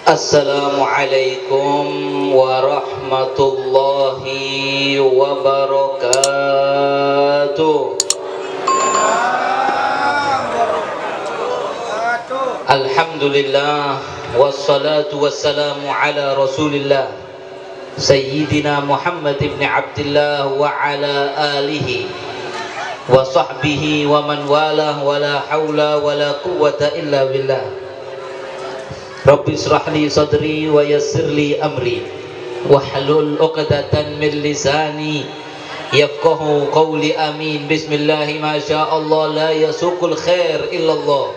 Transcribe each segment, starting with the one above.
Assalamualaikum warahmatullahi wabarakatuh. Alhamdulillah wassalatu wassalamu ala Rasulillah Sayyidina Muhammad ibn Abdullah wa ala alihi wa sahbihi wa man walah wa la hawla wa la quwwata illa billah. Rabbi israh li sadri wa yassir li amri wahlul 'uqdatan min lisani yafqahu qawli. Amin. Bismillah ma syaa Allah la yasuqul khair illa Allah.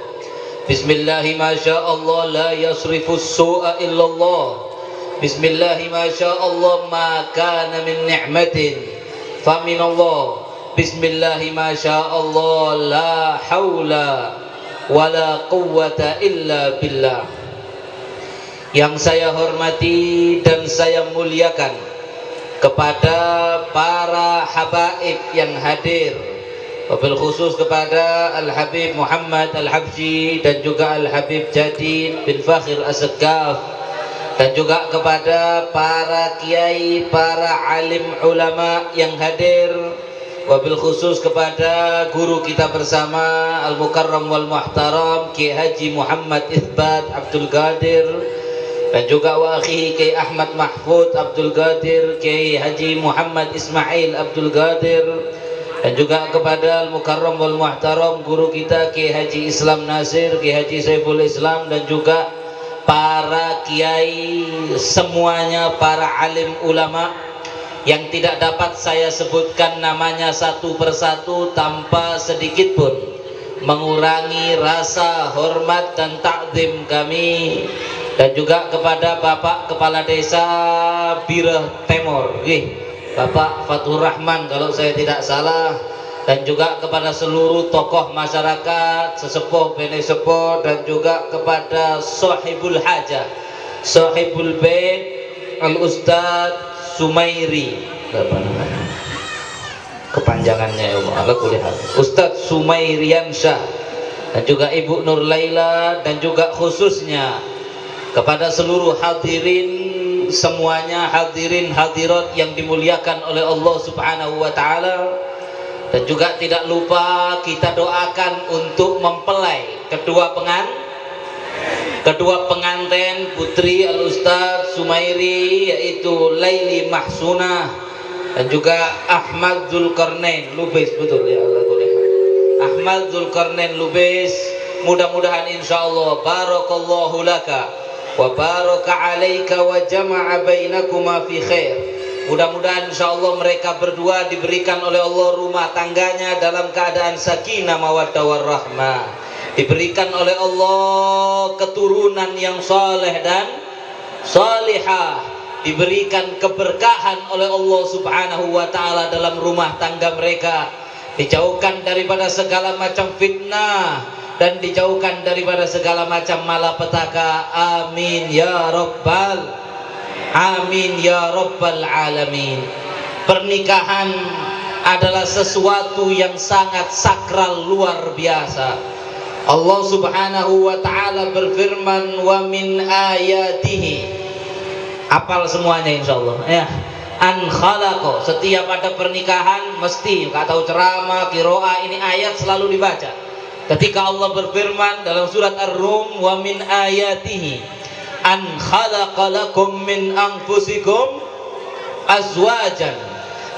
Bismillah ma syaa Allah la yasrifus su'a illa Allah. Bismillah ma syaa Allah ma kana min ni'matin fa min Allah. Bismillah ma syaa Allah la haula wala quwwata illa billah. Yang saya hormati dan saya muliakan kepada para habaib yang hadir, wabil khusus kepada Al-Habib Muhammad Al-Habsyi dan juga Al-Habib Jadid bin Fakhir As-Saqqaf, dan juga kepada para kiai, para alim ulama yang hadir, wabil khusus kepada guru kita bersama Al-Mukarram wal Muhtaram Kiai Haji Muhammad Itsbat Abdul Qadir, dan juga wakhi Kiai Ahmad Mahfud Abdul Qadir, Kiai Haji Muhammad Ismail Abdul Qadir, dan juga kepada Al-Mukarram wal Muhtaram guru kita Kiai Haji Islam Nasir, Kiai Haji Saiful Islam, dan juga para kiai semuanya, para alim ulama yang tidak dapat saya sebutkan namanya satu persatu tanpa sedikit pun mengurangi rasa hormat dan takzim kami, dan juga kepada Bapak Kepala Desa Bireh Temor, Bapak Fatur Rahman kalau saya tidak salah, dan juga kepada seluruh tokoh masyarakat, sesepuh bene sepuh, dan juga kepada Sahibul Hajah, Sahibul Bait Al-Ustadz Sumairi, apa namanya? Kepanjangannya ya Allah kulihat, Ustadz Sumairian Syah, dan juga Ibu Nur Laila, dan juga khususnya kepada seluruh hadirin semuanya, hadirin hadirat yang dimuliakan oleh Allah Subhanahu wa taala. Dan juga tidak lupa kita doakan untuk mempelai kedua pengantin putri Al-Ustadz Sumairi, yaitu Laili Mahsunah dan juga Ahmad Zulkarnain Lubis. Betul ya Allah, Ahmad Zulkarnain Lubis. Mudah-mudahan insyaallah barakallahu laka wa baraka alaika wa jama'a bainakuma fi khair. Mudah-mudahan insyaallah mereka berdua diberikan oleh Allah rumah tangganya dalam keadaan sakinah mawaddah warahmah, diberikan oleh Allah keturunan yang saleh dan salihah, diberikan keberkahan oleh Allah Subhanahu wa taala dalam rumah tangga mereka, dijauhkan daripada segala macam fitnah dan dijauhkan daripada segala macam malapetaka. Amin ya rabbal amin ya rabbal alamin. Pernikahan adalah sesuatu yang sangat sakral, luar biasa. Allah Subhanahu wa taala berfirman, wa min ayatihi, apal semuanya insyaallah ya, an khalaqa. Setiap ada pernikahan mesti enggak tahu ceramah, qiraah, ini ayat selalu dibaca. Ketika Allah berfirman dalam surat Ar-Rum, wa min ayatihi an khalaqa lakum min anfusikum azwajan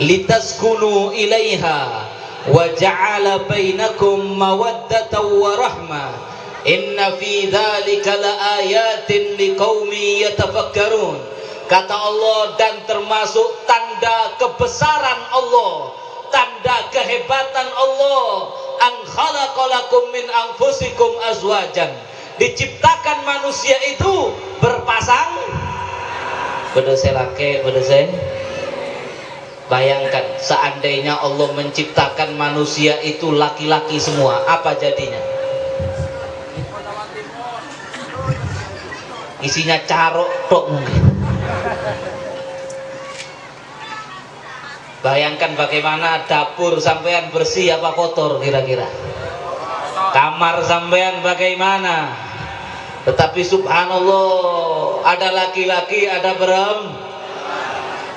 litaskunu ilaiha wa ja'ala bainakum mawaddatan wa rahmah inna fi dzalika laayatin liqaumin yatafakkarun. Kata Allah, dan termasuk tanda kebesaran Allah, tanda kehebatan Allah, an khalaqalakum min anfusikum azwajan, diciptakan manusia itu berpasang bedese laki bedese. Bayangkan seandainya Allah menciptakan manusia itu laki-laki semua, apa jadinya? Isinya carok tok mungkin. Bayangkan bagaimana dapur sampean bersih apa kotor kira-kira? Kamar sampean bagaimana? Tetapi subhanallah, ada laki-laki, ada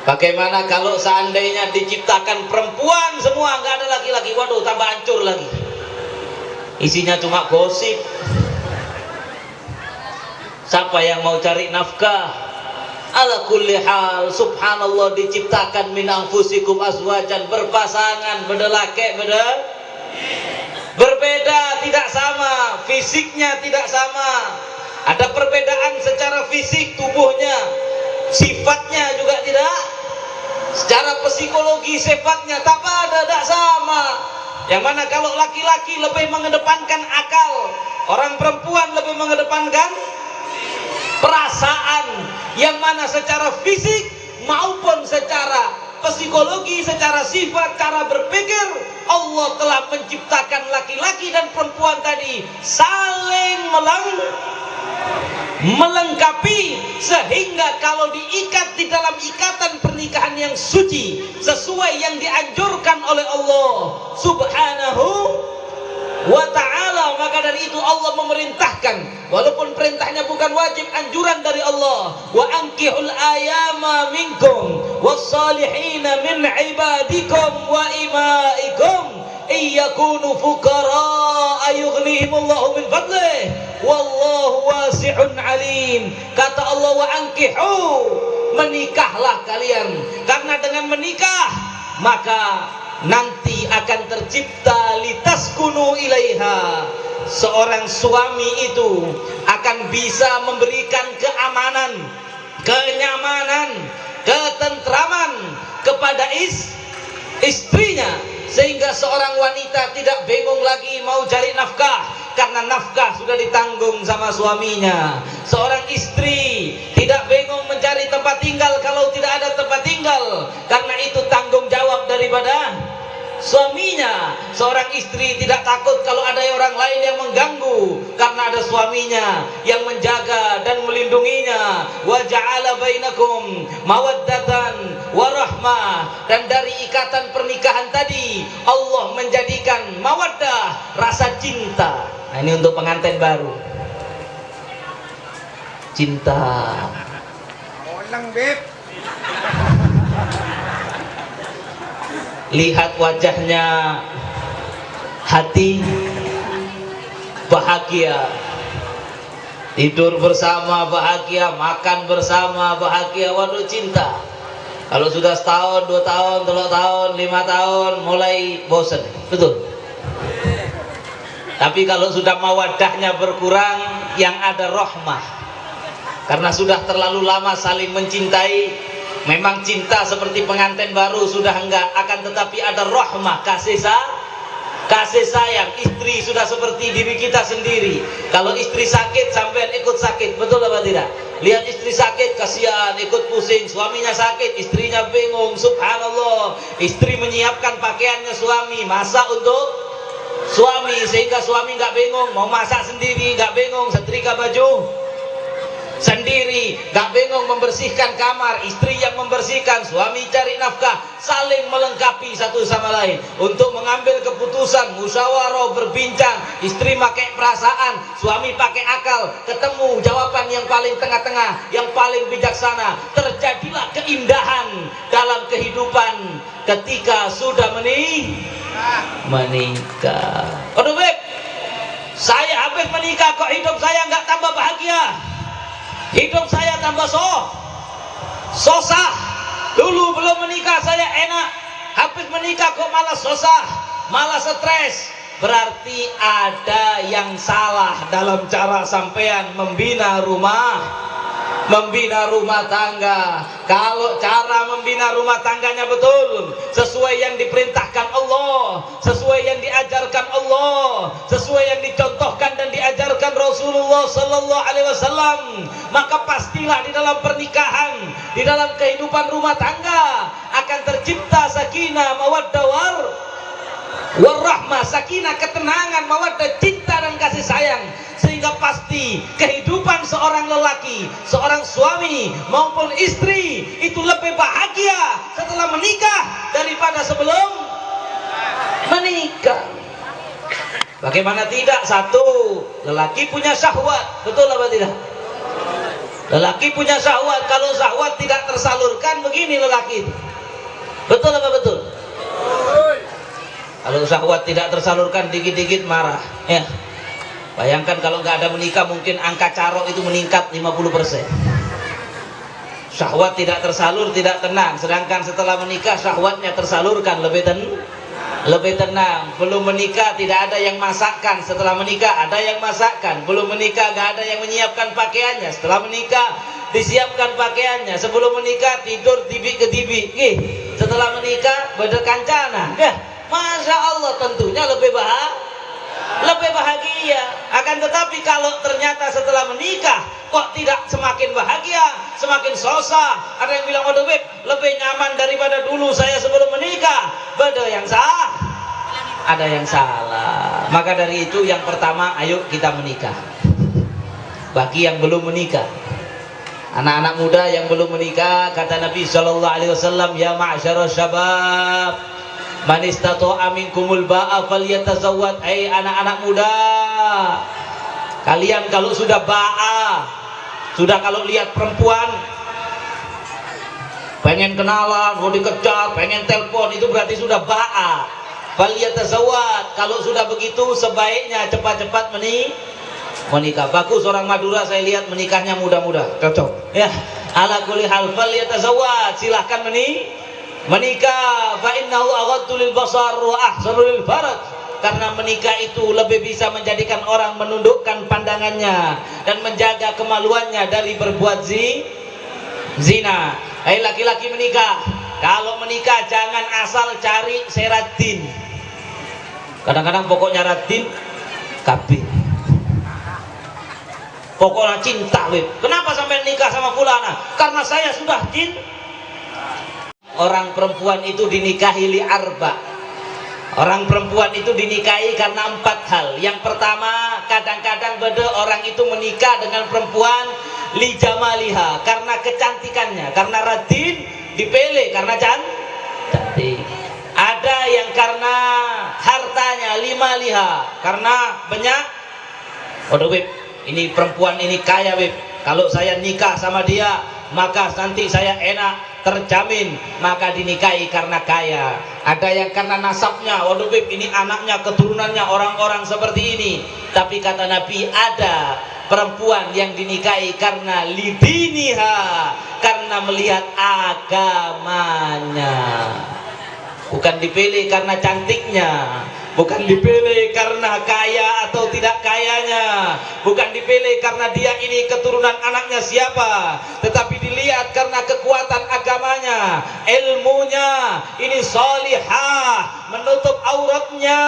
bagaimana kalau seandainya diciptakan perempuan semua, nggak ada laki-laki? Waduh, tambah hancur lagi. Isinya cuma gosip. Siapa yang mau cari nafkah? Ala kulli hal, subhanallah, diciptakan min anfusikum azwajan, berpasangan, bedelake, berbeda, tidak sama, fisiknya tidak sama. Ada perbedaan secara fisik tubuhnya, sifatnya juga tidak. Secara psikologi sifatnya tak sama. Yang mana kalau laki-laki lebih mengedepankan akal, orang perempuan lebih mengedepankan perasaan. Yang mana secara fisik maupun secara psikologi, secara sifat, cara berpikir, Allah telah menciptakan laki-laki dan perempuan tadi saling melengkapi, sehingga kalau diikat di dalam ikatan pernikahan yang suci sesuai yang dianjurkan oleh Allah Subhanahu wa ta'ala, maka dari itu Allah memerintahkan, walaupun perintahnya bukan wajib, anjuran dari Allah, wa ankihul ayama minkum wassalihina min ibadikum wa imaikum iyakunu fuqara ayughnihimullahu min fadlih wallahu wasi'un alim. Kata Allah, wa ankihu, menikahlah kalian, karena dengan menikah maka nanti akan tercipta litaskunu ilaiha, seorang suami itu akan bisa memberikan keamanan, kenyamanan, ketentraman kepada istrinya, sehingga seorang wanita tidak bingung lagi mau cari nafkah, karena nafkah sudah ditanggung sama suaminya. Seorang istri tidak bingung mencari tempat tinggal kalau tidak ada tempat tinggal, karena itu tanggung jawab daripada suaminya. Seorang istri tidak takut kalau ada orang lain yang mengganggu, karena ada suaminya yang menjaga dan melindunginya. Wa ja'ala bainakum mawaddatan wa rahmah, dan dari ikatan pernikahan tadi Allah menjadikan mawaddah, rasa cinta. Nah, ini untuk pengantin baru. Cinta. Ulang, Beb. Lihat wajahnya, hati bahagia, tidur bersama bahagia, makan bersama bahagia. Waduh, cinta. Kalau sudah setahun, 2 tahun, 3 tahun, 5 tahun mulai bosan, betul. Tapi kalau sudah mawaddahnya berkurang, yang ada rahmah, karena sudah terlalu lama saling mencintai. Memang cinta seperti pengantin baru sudah enggak, akan tetapi ada rahmah, kasih sayang. Istri sudah seperti diri kita sendiri. Kalau istri sakit, sampean ikut sakit, betul apa tidak? Lihat istri sakit, kasihan, ikut pusing. Suaminya sakit, istrinya bingung. Subhanallah, istri menyiapkan pakaiannya suami, masak untuk suami, sehingga suami nggak bingung, mau masak sendiri nggak bingung, setrika baju sendiri, gak bingung membersihkan kamar, istri yang membersihkan, suami cari nafkah, saling melengkapi satu sama lain untuk mengambil keputusan, musyawarah, berbincang. Istri pakai perasaan, suami pakai akal, ketemu jawaban yang paling tengah-tengah, yang paling bijaksana. Terjadilah keindahan dalam kehidupan ketika sudah menikah. Aduh, Beb, saya habis menikah kok hidup saya nggak tambah bahagia. Hidup saya tambah sosah. Dulu belum menikah saya enak, habis menikah kok malah sosah, malah stres. Berarti ada yang salah dalam cara sampean membina rumah tangga. Kalau cara membina rumah tangganya betul, sesuai yang diperintahkan Allah, sesuai yang diajarkan Allah, sesuai yang dicontohkan dan diajarkan Rasulullah Sallallahu Alaihi Wasallam, maka pastilah di dalam pernikahan, di dalam kehidupan rumah tangga akan tercipta sakinah, mawaddah, warahmah, sakinah, ketenangan, mawaddah, cinta dan kasih sayang. Sehingga pasti kehidupan seorang lelaki, seorang suami maupun istri itu lebih bahagia setelah menikah daripada sebelum menikah. Bagaimana tidak? Satu, lelaki punya syahwat, betul apa tidak? Lelaki punya syahwat. Kalau syahwat tidak tersalurkan, begini lelaki, betul apa betul? Kalau syahwat tidak tersalurkan, dikit-dikit marah, ya. Bayangkan kalau nggak ada menikah, mungkin angka carok itu meningkat 50%. Syahwat tidak tersalur, tidak tenang. Sedangkan setelah menikah, syahwatnya tersalurkan, lebih tenang. Belum menikah tidak ada yang masakkan, setelah menikah ada yang masakkan. Belum menikah nggak ada yang menyiapkan pakaiannya, setelah menikah disiapkan pakaiannya. Sebelum menikah tidur tibik ke tibik, setelah menikah berkancana, ya. Masya Allah, tentunya lebih bahagia. Akan tetapi kalau ternyata setelah menikah kok tidak semakin bahagia, semakin susah. Ada yang bilang, waduh Beb, lebih nyaman daripada dulu saya sebelum menikah. Beda yang sah, ada yang salah. Maka dari itu yang pertama, ayo kita menikah. Bagi yang belum menikah, anak-anak muda yang belum menikah, kata Nabi SAW, ya ma'asyarus syabab, man istata'a minkumul ba'a falyatazawwad. Anak-anak muda, kalian kalau sudah ba'a, sudah kalau lihat perempuan pengen kenalan, mau dikejar, pengen telepon, itu berarti sudah ba'a. Falyatazawwad. Kalau sudah begitu sebaiknya cepat-cepat menikah. Bagus orang Madura saya lihat menikahnya muda-muda, cocok. Ya, ala kulli hal falyatazawwad, silahkan menikah. Fa innahu aghaddu lil basar wa ahsanu lil faraj. Karena menikah itu lebih bisa menjadikan orang menundukkan pandangannya dan menjaga kemaluannya dari berbuat zina. Laki-laki menikah, kalau menikah jangan asal cari seratin. Kadang-kadang pokoknya ratin kabeh. Pokoknya cinta, Wib. Kenapa sampai nikah sama fulana? Karena saya sudah cinta. Orang perempuan itu dinikahi li arba. Orang perempuan itu dinikahi karena 4 hal. Yang pertama, kadang-kadang beda orang itu menikah dengan perempuan li jamaliha, karena kecantikannya, karena radin dipilih karena cantik. Ada yang karena hartanya, lima liha, karena banyak. Waduh Wib, ini perempuan ini kaya Wib, kalau saya nikah sama dia maka nanti saya enak, terjamin, maka dinikahi karena kaya. Ada yang karena nasabnya, waduh Bib, ini anaknya, keturunannya orang-orang seperti ini. Tapi kata Nabi, ada perempuan yang dinikahi karena lidiniha, karena melihat agamanya. Bukan dipilih karena cantiknya, bukan dipilih karena kaya atau tidak kayanya, bukan dipilih karena dia ini keturunan anaknya siapa, tetapi dilihat karena kekuatan agamanya, ilmunya, ini solihah, menutup auratnya.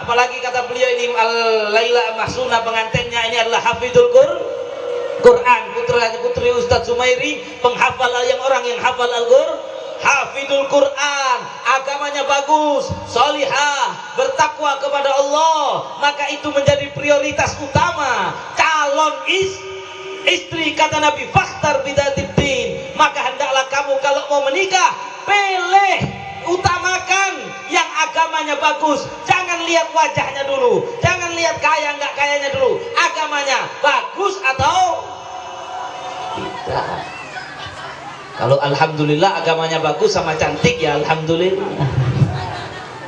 Apalagi kata beliau ini Laila Mahsuna, pengantinnya ini adalah hafidul Quran, putri Ustadz Sumairi, penghafal orang yang hafal Al-Qur'an, hafidul Quran, agamanya bagus, solihah, bertakwa kepada Allah, maka itu menjadi prioritas utama calon istri. Kata Nabi, fakhtar bidzatid din, maka hendaklah kamu kalau mau menikah pilih, utamakan yang agamanya bagus. Jangan lihat wajahnya dulu, jangan lihat kaya nggak kayanya dulu, agamanya bagus atau tidak. Kalau alhamdulillah agamanya bagus sama cantik, ya alhamdulillah.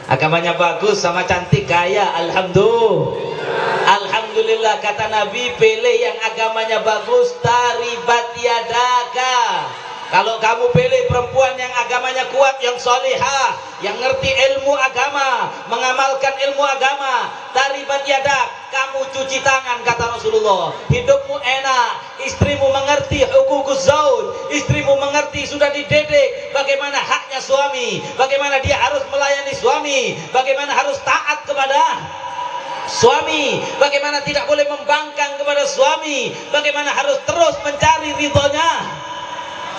Agamanya bagus sama cantik, kaya, alhamdulillah. Kata Nabi, pilih yang agamanya bagus, taribat yadaka. Kalau kamu pilih perempuan yang agamanya kuat, yang solihah, yang ngerti ilmu agama, mengamalkan ilmu agama, taribat yadak, kamu cuci tangan, kata Rasulullah. Hidupmu enak, istrimu mengerti hukukus zauj, istrimu mengerti, sudah dididik bagaimana haknya suami, bagaimana dia harus melayani suami, bagaimana harus taat kepada suami, bagaimana tidak boleh membangkang kepada suami, bagaimana harus terus mencari ridhonya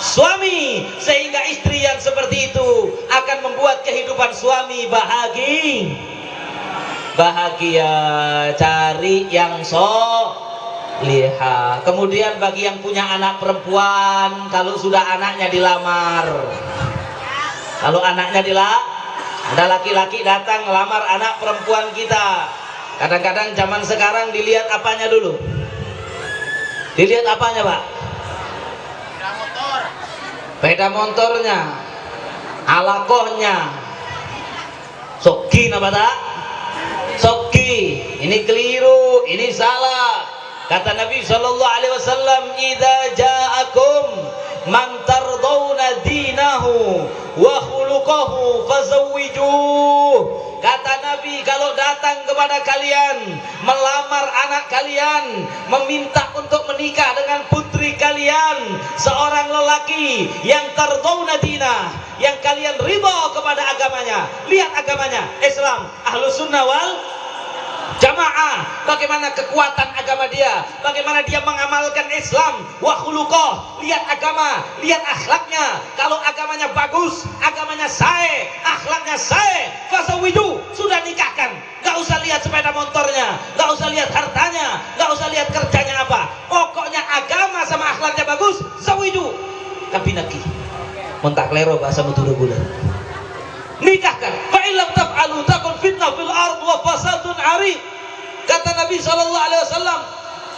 suami, sehingga istri yang seperti itu akan membuat kehidupan suami bahagia. Cari yang solihah. Kemudian bagi yang punya anak perempuan, kalau sudah anaknya dilamar, ada laki-laki datang melamar anak perempuan kita, Kadang-kadang zaman sekarang dilihat apanya dulu? Dilihat apanya, Pak? Sepeda motornya, alakohnya. Soki apa tak? Soki. Ini keliru, ini salah. Kata Nabi sallallahu alaihi wasallam, "Idza ja'akum man tardawna dinahu wa khuluquhu fazawwijuh." Kata Nabi, kalau datang kepada kalian, melamar anak kalian, meminta untuk menikah dengan putri kalian, seorang lelaki yang tardawna dinah, yang kalian ridha kepada agamanya. Lihat agamanya, Islam, Ahlus Sunnah wal Jamaah, bagaimana kekuatan agama dia, bagaimana dia mengamalkan Islam, wa khuluqah, lihat agama, lihat akhlaknya. Kalau agamanya bagus, agamanya sae, akhlaknya sae, fasawiju, sudah nikahkan. Gak usah lihat sepeda motornya, gak usah lihat hartanya, gak usah lihat kerjanya apa. Pokoknya agama sama akhlaknya bagus, sawiju. Kabinaki, montak lero bahasa mutu bulan. Nikahkan. Fa illam taf'alu takun fitnah fil ard wa fasadun 'arid. Kata Nabi sallallahu alaihi wasallam,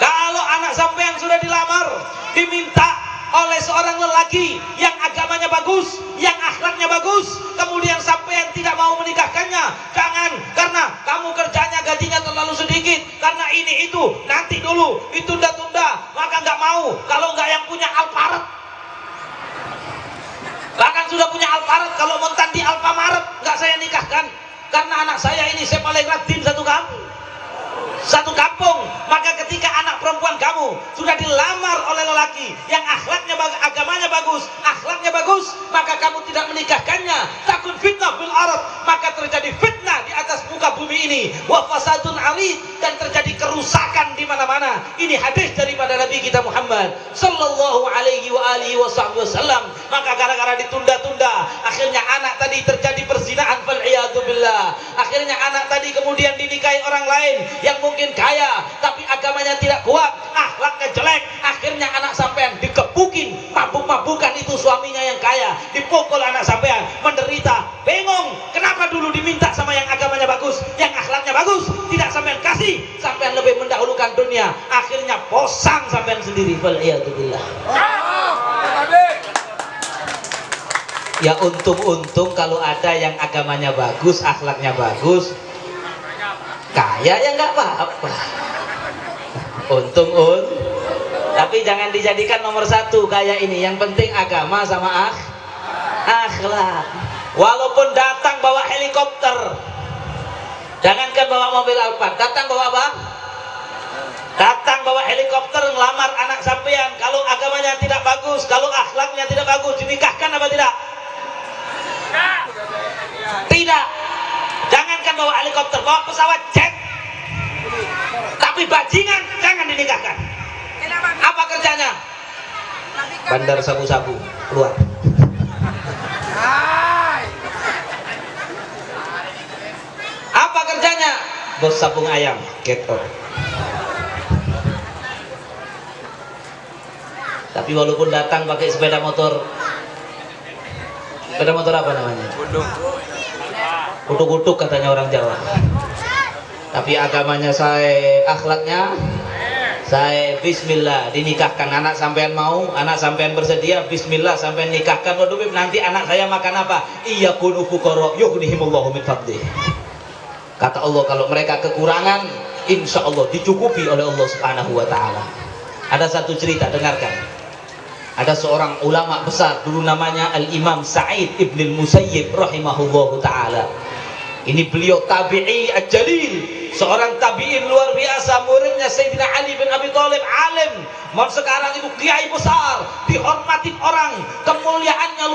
kalau anak sampean sudah dilamar, diminta oleh seorang lelaki yang agamanya bagus, yang akhlaknya bagus, kemudian sampean tidak mau menikahkannya, jangan, karena kamu kerjanya gajinya terlalu sedikit, karena ini itu, nanti dulu, ditunda-tunda, maka nggak mau. Kalau nggak yang punya Alphard, bahkan sudah punya Alphard, kalau montan di Alfamaret nggak saya nikahkan, karena anak saya ini saya paling rajin satu kampung. Maka ketika anak perempuan kamu sudah dilamar oleh lelaki yang akhlaknya agamanya bagus, akhlaknya bagus, maka kamu tidak menikahkannya, takun fitnah fil ard, maka terjadi fitnah di atas muka bumi ini, wa fasadun 'arid, dan terjadi kerusakan di mana-mana. Ini hadis daripada Nabi kita Muhammad sallallahu alaihi wa alihi wasallam. Maka gara-gara ditunda-tunda, akhirnya anak tadi terjadi perzinahan, fal iyadu billah. Akhirnya anak tadi kemudian dinikahi orang lain yang mungkin kaya tapi agamanya tidak kuat, akhlaknya jelek. Akhirnya anak sampean dikepukin, mabuk-mabukan itu suaminya yang kaya, dipukul anak sampean, menderita, bingung kenapa dulu diminta sama yang agamanya bagus, yang akhlaknya bagus, tidak sampean kasih, sampean lebih mendahulukan dunia, akhirnya posang sampean sendiri. Waliyadzubillah. Ya untung-untung kalau ada yang agamanya bagus, akhlaknya bagus, kaya ya nggak apa-apa. Untung. Tapi jangan dijadikan nomor satu kaya ini. Yang penting agama sama akhlak. Walaupun datang bawa helikopter, jangankan bawa mobil Alphard, datang bawa apa? Datang bawa helikopter ngelamar anak sampean. Kalau agamanya tidak bagus, kalau akhlaknya tidak bagus, dinikahkan apa tidak? Tidak. Jangankan bawa helikopter, bawa pesawat jet, tapi bajingan jangan dinikahkan. Apa kerjanya? Bandar sabu-sabu keluar. Apa kerjanya? Bos sabung ayam, get out. Tapi walaupun datang pakai sepeda motor apa namanya? Kutuk-kutuk katanya orang Jawa. Tapi agamanya saya, akhlaknya saya, bismillah, dinikahkan. Anak sampean mau, anak sampean bersedia, bismillah sampean nikahkan. Waduh, nanti anak saya makan apa? Iya kunu fuqara yughnihimullahu min fadlih. Kata Allah, kalau mereka kekurangan, insya Allah dicukupi oleh Allah Subhanahu wa ta'ala. Ada satu cerita, dengarkan. Ada seorang ulama besar, dulu namanya Al-Imam Sa'id ibn al-Musayyib rahimahullahu ta'ala. Ini beliau tabi'i al-jalil, seorang tabi'in luar biasa, muridnya Sayyidina Ali bin Abi Thalib, alim. Sekarang itu kiai besar, dihormatin orang, kemuliaannya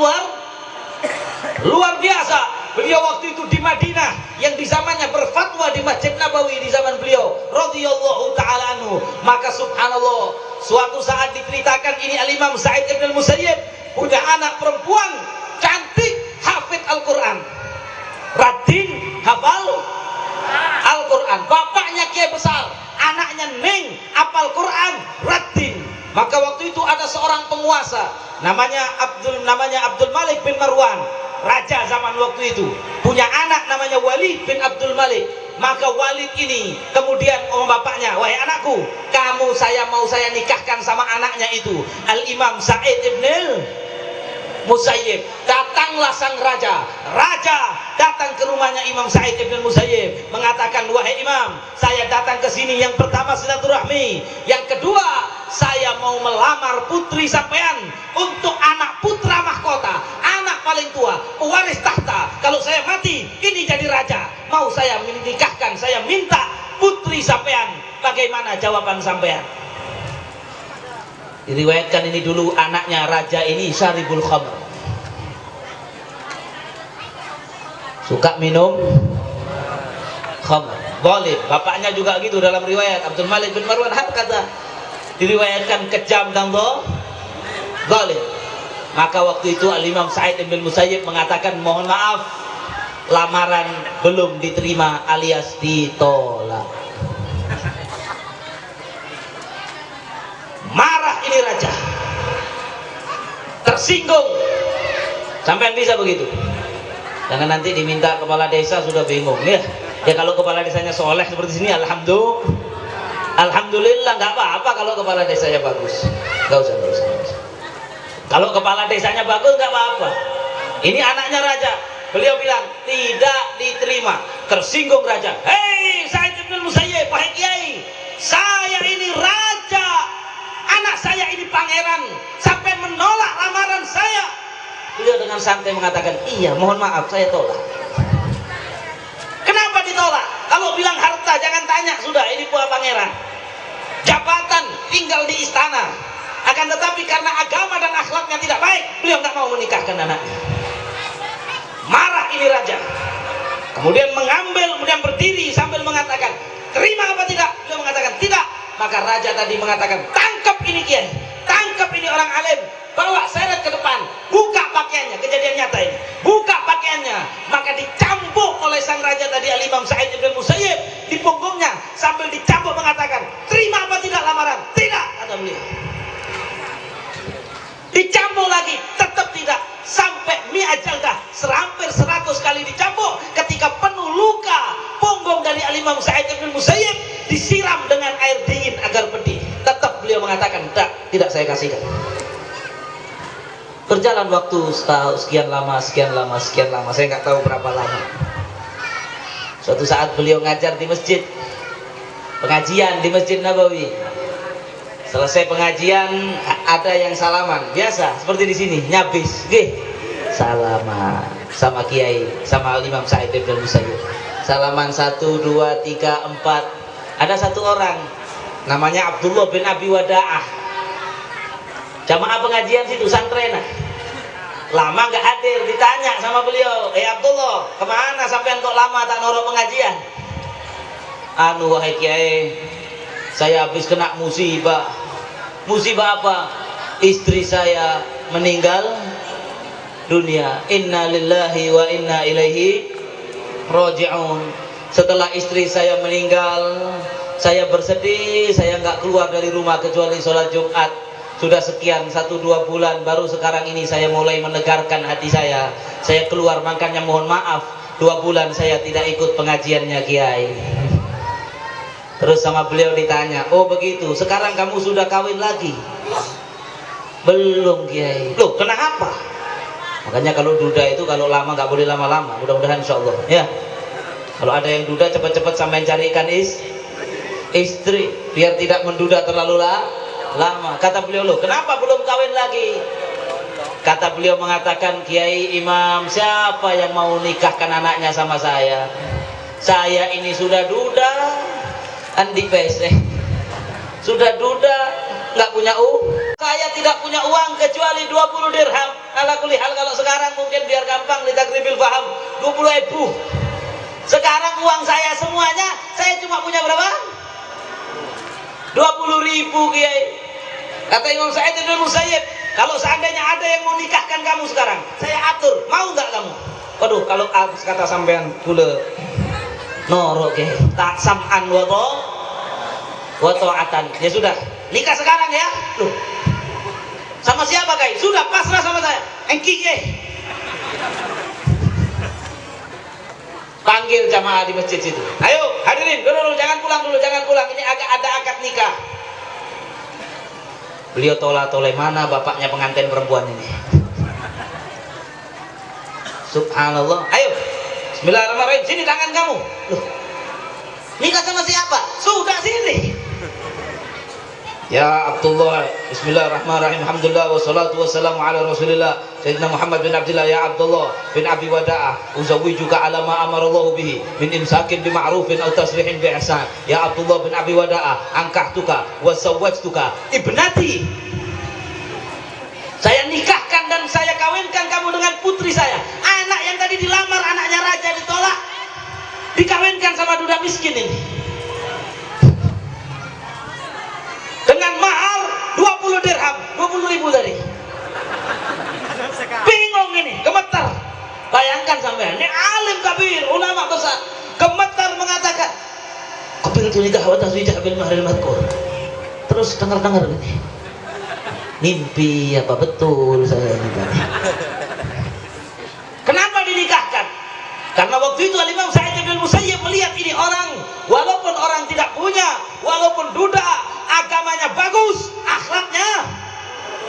luar biasa. Beliau waktu itu di Madinah, yang di zamannya berfatwa di Masjid Nabawi di zaman beliau radhiyallahu ta'ala anhu. Maka subhanallah, suatu saat diceritakan ini Al-Imam Sa'id ibn al-Musayyib punya anak perempuan cantik, hafid Al-Quran, rajin hafal Al-Quran. Bapaknya kiai besar, anaknya neng hafal Quran, rajin. Maka waktu itu ada seorang penguasa namanya Abdul Malik bin Marwan, raja zaman waktu itu, punya anak namanya Walid bin Abdul Malik. Maka Walid ini kemudian bapaknya, wahai anakku, mau saya nikahkan sama anaknya itu, Al-Imam Sa'id ibn Musayyib. Datanglah sang raja datang ke rumahnya Imam Sa'id ibn Musayyib, mengatakan, wahai Imam, saya datang ke sini, yang pertama silaturahmi, yang kedua saya mau melamar putri sampean untuk anak putra mahkota, anak paling tua, pewaris tahta. Kalau saya mati, ini jadi raja, mau saya menikahkan, saya minta putri sampean. Bagaimana jawaban sampean? Diriwayatkan ini dulu anaknya raja ini syaribul khamr, suka minum khamr. Zalim, bapaknya juga gitu dalam riwayat. Abdul Malik bin Marwan kata diriwayatkan kejam dan zalim. Maka waktu itu Al-Imam Sa'id bin Musayyib mengatakan, mohon maaf, lamaran belum diterima alias ditolak. Marah ini raja, tersinggung. Sampai bisa begitu, jangan nanti diminta kepala desa sudah bingung ya. Ya kalau kepala desanya soleh seperti sini, alhamdulillah, nggak apa-apa kalau kepala desanya bagus. Nggak usah. Kalau kepala desanya bagus nggak apa-apa. Ini anaknya raja, beliau bilang tidak diterima. Tersinggung raja. Hei Sa'id bin Musayyib, wahai kiai, saya ini raja, anak saya ini pangeran, sampai menolak lamaran saya. Beliau dengan santai mengatakan, iya, mohon maaf, saya tolak. Kenapa ditolak? Kalau bilang harta jangan tanya, sudah, ini pangeran, jabatan tinggal di istana. Akan tetapi karena agama dan akhlaknya tidak baik, beliau nggak mau menikahkan anaknya. Marah ini raja, kemudian kemudian berdiri sambil mengatakan, terima apa tidak? Beliau mengatakan tidak. Maka raja tadi mengatakan, tangkap ini kiai, tangkap ini orang alim, bawa seret ke depan, buka pakaiannya. Kejadian nyata ini, buka pakaiannya. Maka dicambuk oleh sang raja tadi, Al-Imam Sa'id bin Musayyib, di punggungnya sambil dicambuk, mengatakan, terima apa tidak lamaran? Tidak, kata beliau. Dicambuk lagi, tetap tidak, sampai mi'ajaldah, hampir 100 kali dicambuk. Ketika penuh luka punggung dari Al-Imam Sa'id bin Musayyib, disiram dengan air dingin agar pedih, tetap beliau mengatakan, tidak saya kasihkan. Berjalan waktu sekian lama, saya nggak tahu berapa lama. Suatu saat beliau ngajar di masjid, pengajian di Masjid Nabawi. Selesai pengajian ada yang salaman, biasa seperti di sini, nyabis, salaman sama kiai, sama Imam Sa'id bin Musayyib. Salaman 1, 2, 3, 4. Ada satu orang namanya Abdullah bin Abi Wada'ah, jamaah pengajian situ, santrenah. Lama nggak hadir, ditanya sama beliau, Abdullah, kemana sampean kok lama tak norok pengajian? Wahai kiai, saya habis kena musibah. Musibah apa? Istri saya meninggal dunia. Inna lillahi wa inna ilaihi raji'un. Setelah istri saya meninggal, saya bersedih, saya nggak keluar dari rumah kecuali sholat Jumat. Sudah sekian 1-2 bulan, baru sekarang ini saya mulai menegarkan hati saya. Saya keluar, makanya mohon maaf, 2 bulan saya tidak ikut pengajiannya kiai. Terus sama beliau ditanya, oh begitu, sekarang kamu sudah kawin lagi? Belum kiai. Loh kenapa? Makanya kalau duda itu kalau lama nggak boleh lama-lama, mudah-mudahan insya Allah ya. Kalau ada yang duda cepat-cepat sampai carikan istri biar tidak menduda terlalu lama. Kata beliau, loh kenapa belum kawin lagi? Kata beliau mengatakan, Kiai Imam, siapa yang mau nikahkan anaknya sama saya? Saya ini sudah duda, andi peseh, sudah duda, nggak punya saya tidak punya uang kecuali 20 dirham. Ala kulli hal, kalau sekarang mungkin biar gampang litakribil paham, 20.000. Sekarang uang saya semuanya, saya cuma punya berapa? 20.000 kiai. Kata Imam Sa'id bin Musayyib, kalau seandainya ada yang mau nikahkan kamu sekarang, saya atur, mau nggak kamu? Waduh, kalau kata sampean kula noro kiai, tak sam'an wa ta'atan. Ya sudah, nikah sekarang ya. Loh, sama siapa kiai? Sudah pasrah sama saya. Engki kiai. Panggil jamaah di masjid situ. Ayo hadirin, dulu jangan pulang dulu, jangan pulang. Ini ada akad nikah. Beliau tola-tole, mana bapaknya pengantin perempuan ini? Subhanallah. Ayo, bismillahirrahmanirrahim. Sini tangan kamu. Loh, nikah sama siapa? Sudah sini. Ya Abdullah, bismillahirrahmanirrahim. Alhamdulillah wassalatu wassalamu ala Rasulillah Sayyidina Muhammad bin Abdullah. Ya Abdullah bin Abi Wada'ah, uzawwijuka ala ma amarallahu bihi min imsakin bima'rufin aw tasrihin bi ihsan. Ya Abdullah bin Abi Wada'ah, angkahtuka wa sawwajtuka ibnati. Saya nikahkan dan saya kawinkan kamu dengan putri saya. Anak yang tadi dilamar, anaknya raja, ditolak, dikawinkan sama duda miskin ini dengan mahar 20 dirham, 20.000 tadi. Bingung ini, gemetar. Bayangkan sampean, ini alim kabir, ulama besar, gemetar mengatakan, qabiltu nikah wa tazwijah bil mahril madhkur. Terus dengar-dengar ini, mimpi apa betul saya ini tadi? Kenapa dinikahkan? Karena waktu itu Imam Sa'id bin Musayyib melihat ini orang, walaupun orang tidak punya, walaupun duda, agamanya bagus, akhlaknya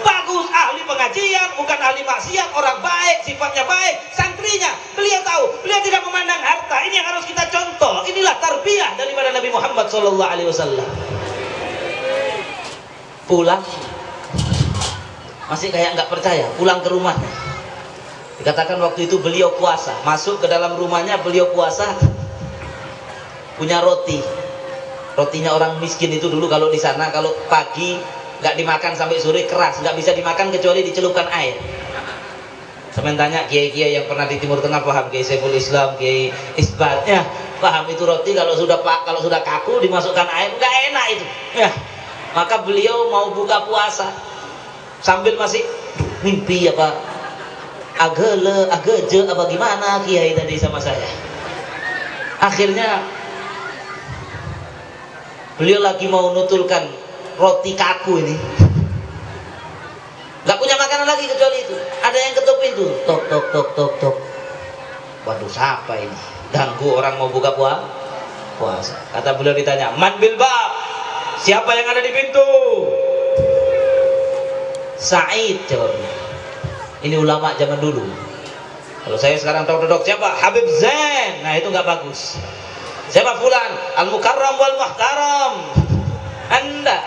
bagus, ahli pengajian, bukan ahli maksiat, orang baik, sifatnya baik, santrinya, beliau tahu, beliau tidak memandang harta. Ini yang harus kita contoh. Inilah tarbiyah daripada Nabi Muhammad SAW. Pulang, masih kayak nggak percaya, pulang ke rumahnya. Dikatakan waktu itu beliau puasa, masuk ke dalam rumahnya, beliau puasa, punya roti. Rotinya orang miskin itu dulu kalau di sana, kalau pagi nggak dimakan sampai sore keras, nggak bisa dimakan kecuali dicelupkan air. Saya tanya kiai-kiai yang pernah di Timur Tengah paham, Kiai Saiful Islam, Kiai Isbat, ya paham itu roti kalau sudah kaku dimasukkan air nggak enak itu. Ya, maka beliau mau buka puasa sambil masih mimpi apa agak apa gimana kiai tadi sama saya. Akhirnya beliau lagi mau nutulkan roti kaku ini, nggak punya makanan lagi kecuali itu. Ada yang ketuk pintu, tok tok tok tok tok. Waduh, siapa ini? Ganggu orang mau buka puasa. Kata beliau, ditanya, man bil bab, siapa yang ada di pintu? Sa'id jawabnya. Ini ulama zaman dulu. Kalau saya sekarang tok-tok, siapa? Habib Zain. Nah itu nggak bagus. Siapa fulan? Al-Mukarram wal Muhtaram. Anda.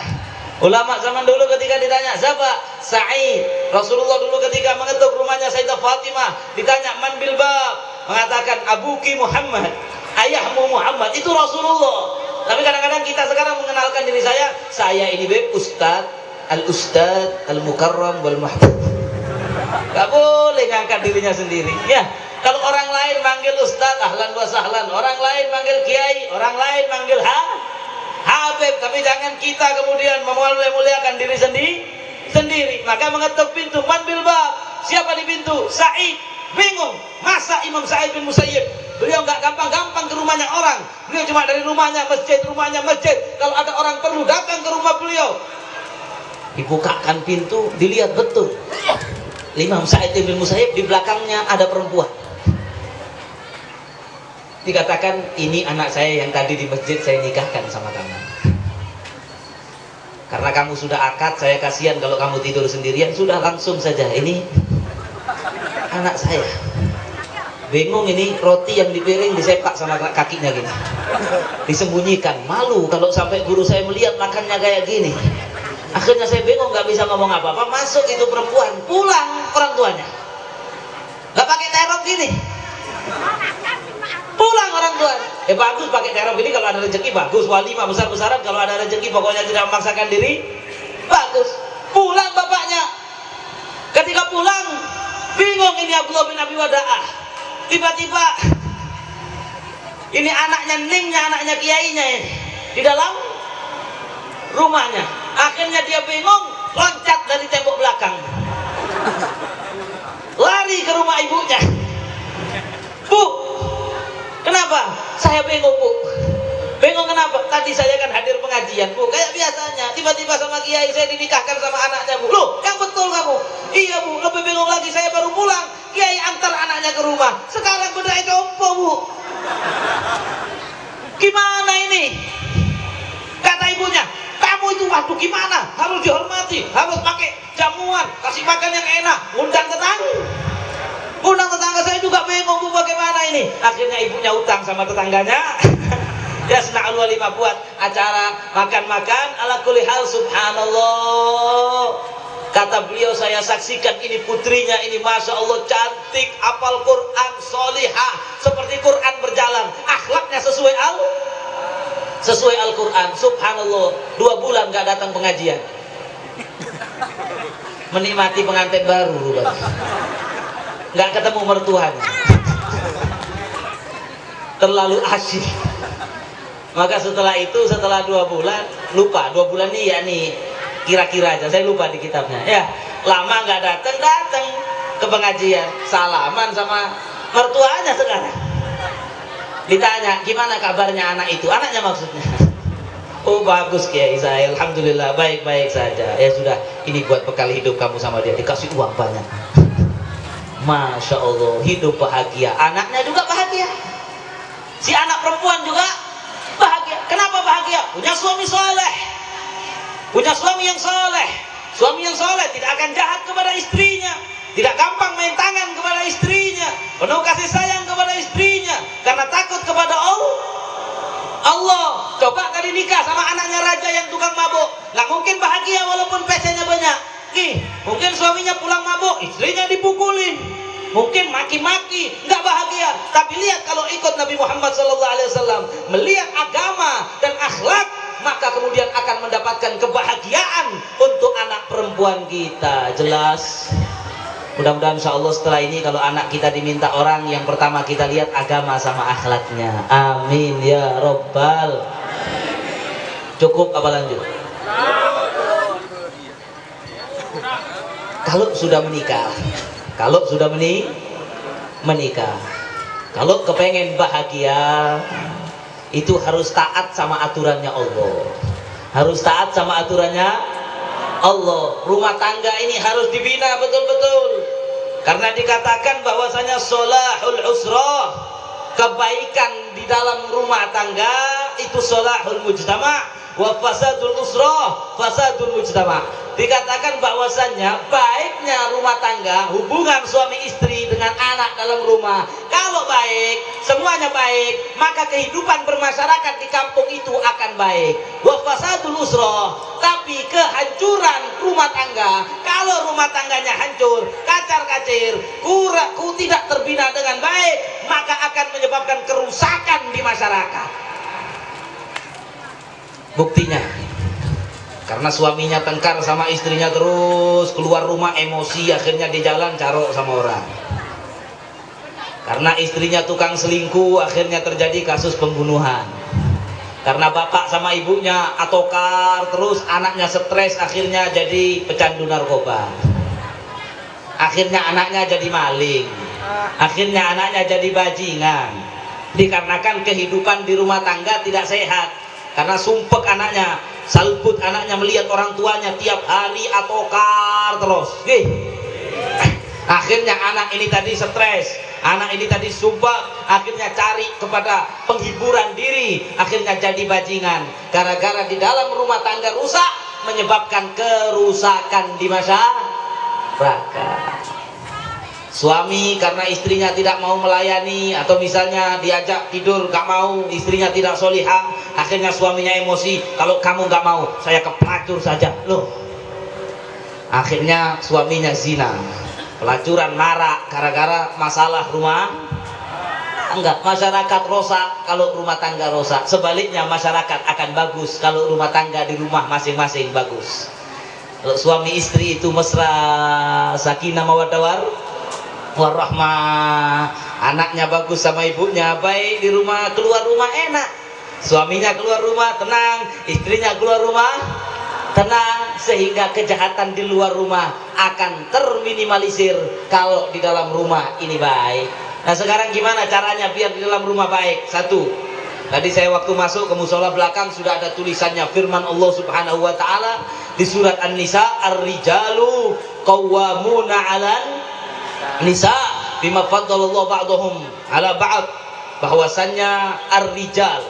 Ulama zaman dulu ketika ditanya siapa? Sa'id. Rasulullah dulu ketika mengetuk rumahnya Sayyidah Fatimah, ditanya man bil bab, mengatakan abuki Muhammad, ayahmu Muhammad. Itu Rasulullah. Tapi kadang-kadang kita sekarang mengenalkan diri saya ini Ustad, Al-Ustad, Al-Mukarram wal Muhtaram. Gak boleh ngangkat dirinya sendiri. Ya, kalau orang lain manggil Ustaz, ahlan wa sahlan. Orang lain manggil Kiai, orang lain manggil Habib. Tapi jangan kita kemudian memuliakan diri sendiri. Maka mengetuk pintu, man bil bab, siapa di pintu? Sa'id. Bingung. Masa Imam Sa'id bin Musayyib, beliau nggak gampang-gampang ke rumahnya orang. Beliau cuma dari rumahnya masjid. Kalau ada orang perlu datang ke rumah beliau, dibukakan pintu, dilihat betul Imam Sa'id bin Musayyib, di belakangnya ada perempuan. Dikatakan, ini anak saya yang tadi di masjid saya nikahkan sama kamu. Karena kamu sudah akad, saya kasihan kalau kamu tidur sendirian. Sudah langsung saja, ini anak saya. Bingung, ini roti yang di piring disepak sama kakinya gini, disembunyikan. Malu kalau sampai guru saya melihat makannya kayak gini. Akhirnya saya bingung, nggak bisa ngomong apa-apa. Masuk itu perempuan, pulang orang tuanya, nggak pakai terop gini, pulang orang tua. Bagus pakai terop gini kalau ada rezeki, bagus. Walimah besar-besaran kalau ada rezeki, pokoknya tidak memaksakan diri, bagus. Pulang bapaknya. Ketika pulang, bingung ini Abdullah bin Abi Wada'ah. Tiba-tiba ini anaknya Ningnya, anaknya kiainya ini di dalam rumahnya. Akhirnya dia bingung, loncat dari tembok belakang, lari ke rumah ibunya. Bu, kenapa? Saya bingung, Bu. Bingung kenapa? Tadi saya kan hadir pengajian, Bu, kayak biasanya. Tiba-tiba sama kiai saya dinikahkan sama anaknya, Bu. Loh, yang betul kamu? Iya, Bu. Lebih bingung lagi, saya baru pulang, kiai antar anaknya ke rumah. Sekarang beda compo, Bu. mati, harus pakai jamuan, kasih makan yang enak, undang tetangga saya juga bingung Bu bagaimana ini. Akhirnya ibunya utang sama tetangganya. Yasna'ul walimah, buat acara makan-makan. Ala kulli hal, subhanallah, kata beliau, saya saksikan ini putrinya ini masya Allah cantik, hafal Quran, solihah, seperti Quran berjalan, akhlaknya sesuai Al-Quran. Subhanallah, 2 bulan gak datang pengajian, menikmati pengantin baru, gak ketemu mertuanya, terlalu asyik. Maka setelah itu, setelah 2 bulan, lupa 2 bulan nih, ya nih kira-kira aja, saya lupa di kitabnya ya, lama nggak datang ke pengajian, salaman sama mertuanya. Sekarang ditanya gimana kabarnya anak itu, anaknya maksudnya. Oh bagus Kiai saya, alhamdulillah baik-baik saja. Ya sudah, ini buat bekal hidup kamu sama dia, dikasih uang banyak. Masya Allah, hidup bahagia, anaknya juga bahagia, si anak perempuan juga bahagia. Kenapa bahagia? Punya suami soleh, punya suami yang soleh. Suami yang soleh tidak akan jahat kepada istrinya, tidak gampang main tangan kepada istrinya, penuh kasih sayang kepada istrinya, karena takut kepada Allah. Coba tadi nikah sama anaknya raja yang tukang mabuk, nggak mungkin bahagia walaupun PC-nya banyak. Nih, mungkin suaminya pulang mabuk, istrinya dipukulin, mungkin maki-maki, nggak bahagia. Tapi lihat kalau ikut Nabi Muhammad SAW, melihat agama dan akhlak, maka kemudian akan mendapatkan kebahagiaan untuk anak perempuan kita. Jelas? Mudah-mudahan insya Allah setelah ini kalau anak kita diminta orang, yang pertama kita lihat agama sama akhlaknya. Amin ya Rabbal. Cukup apa lanjut? Kalau sudah menikah, kalau kepengen bahagia, itu harus taat sama aturannya Allah. Harus taat sama aturannya Allah. Rumah tangga ini harus dibina betul-betul. Karena dikatakan bahwasanya solahul usrah, kebaikan di dalam rumah tangga itu solahul mujtama, wa fasadul usrah fasadul mujtama. Dikatakan bahwasannya baiknya rumah tangga, hubungan suami istri dengan anak dalam rumah, kalau baik, semuanya baik, maka kehidupan bermasyarakat di kampung itu akan baik. Wa fasadul usrah, tapi kehancuran rumah tangga, kalau rumah tangganya hancur, kacar-kacir, tidak terbina dengan baik, maka akan menyebabkan kerusakan di masyarakat. Buktinya, karena suaminya tengkar sama istrinya terus, keluar rumah emosi, akhirnya di jalan carok sama orang. Karena istrinya tukang selingkuh, akhirnya terjadi kasus pembunuhan. Karena bapak sama ibunya atokar terus, anaknya stres, akhirnya jadi pecandu narkoba. Akhirnya anaknya jadi maling, akhirnya anaknya jadi bajingan. Dikarenakan kehidupan di rumah tangga tidak sehat. Karena sumpek anaknya, salput anaknya melihat orang tuanya tiap hari atokar terus. Akhirnya anak ini tadi stres, anak ini tadi sumpah, akhirnya cari kepada penghiburan diri, akhirnya jadi bajingan. Gara-gara di dalam rumah tangga rusak, menyebabkan kerusakan di masyarakat. Suami karena istrinya tidak mau melayani, atau misalnya diajak tidur gak mau, istrinya tidak solihah, akhirnya suaminya emosi, kalau kamu gak mau saya kepelacur saja. Loh, akhirnya suaminya zina, pelacuran marak gara-gara masalah rumah tangga. Masyarakat rosak kalau rumah tangga rosak, sebaliknya masyarakat akan bagus kalau rumah tangga di rumah masing-masing bagus. Kalau suami istri itu mesra, sakinah mawaddah warahmah, anaknya bagus sama ibunya, baik di rumah, keluar rumah enak, suaminya keluar rumah tenang, istrinya keluar rumah tenang, sehingga kejahatan di luar rumah akan terminimalisir kalau di dalam rumah ini baik. Nah sekarang gimana caranya biar di dalam rumah baik? Satu, tadi saya waktu masuk ke musola belakang sudah ada tulisannya, firman Allah Subhanahu wa taala di surat An-Nisa, ar-rijalu qawwamuna 'alan nisa bima faddalallahu ba'dahum ala ba'd, bahwasannya ar-rijal,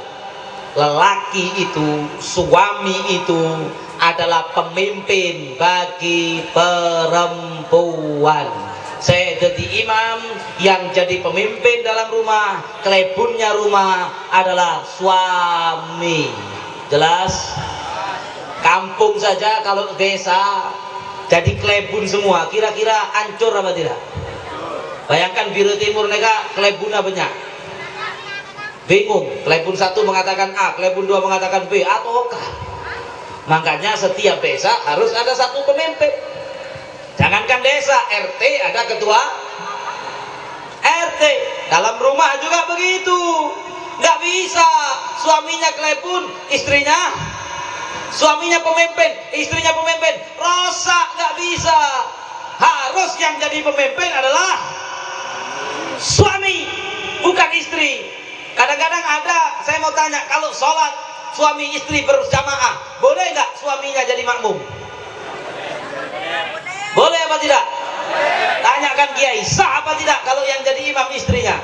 lelaki itu, suami itu adalah pemimpin bagi perempuan. Saya jadi imam, yang jadi pemimpin dalam rumah, klebunnya rumah adalah suami. Jelas? Kampung saja kalau desa jadi klebun semua, kira-kira hancur apa tidak? Bayangkan Biro Timur nega klebunnya banyak. Bingung, klebun satu mengatakan A, klebun dua mengatakan B, ataukah? Makanya setiap desa harus ada satu pemimpin. Jangankan desa, RT ada ketua RT. Dalam rumah juga begitu. Nggak bisa suaminya klebun, suaminya pemimpin, istrinya pemimpin. Rosak, nggak bisa. Harus yang jadi pemimpin adalah suami, bukan istri. Kadang-kadang ada, saya mau tanya, kalau sholat suami istri berjamaah, boleh nggak suaminya jadi makmum? Boleh apa tidak? Tanyakan kiai, sah apa tidak kalau yang jadi imam istrinya?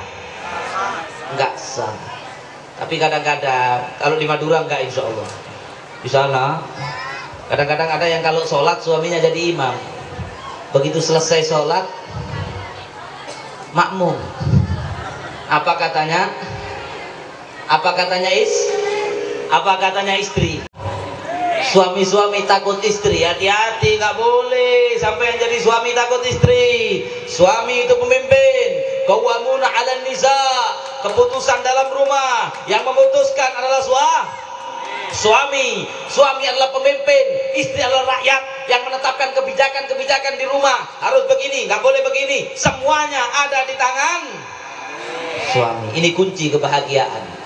Nggak sah. Tapi kadang-kadang, kalau di Madura nggak, insya Allah. Di sana, kadang-kadang ada yang kalau sholat suaminya jadi imam. Begitu selesai sholat, makmum. Apa katanya? Apa katanya Apa katanya istri? Suami-suami takut istri, hati-hati, nggak boleh sampai yang jadi suami takut istri. Suami itu pemimpin, qawwamuna 'alan nisa. Keputusan dalam rumah yang memutuskan adalah suami. Suami adalah pemimpin, istri adalah rakyat yang menetapkan kebijakan-kebijakan di rumah. Harus begini, nggak boleh begini. Semuanya ada di tangan suami. Ini kunci kebahagiaan.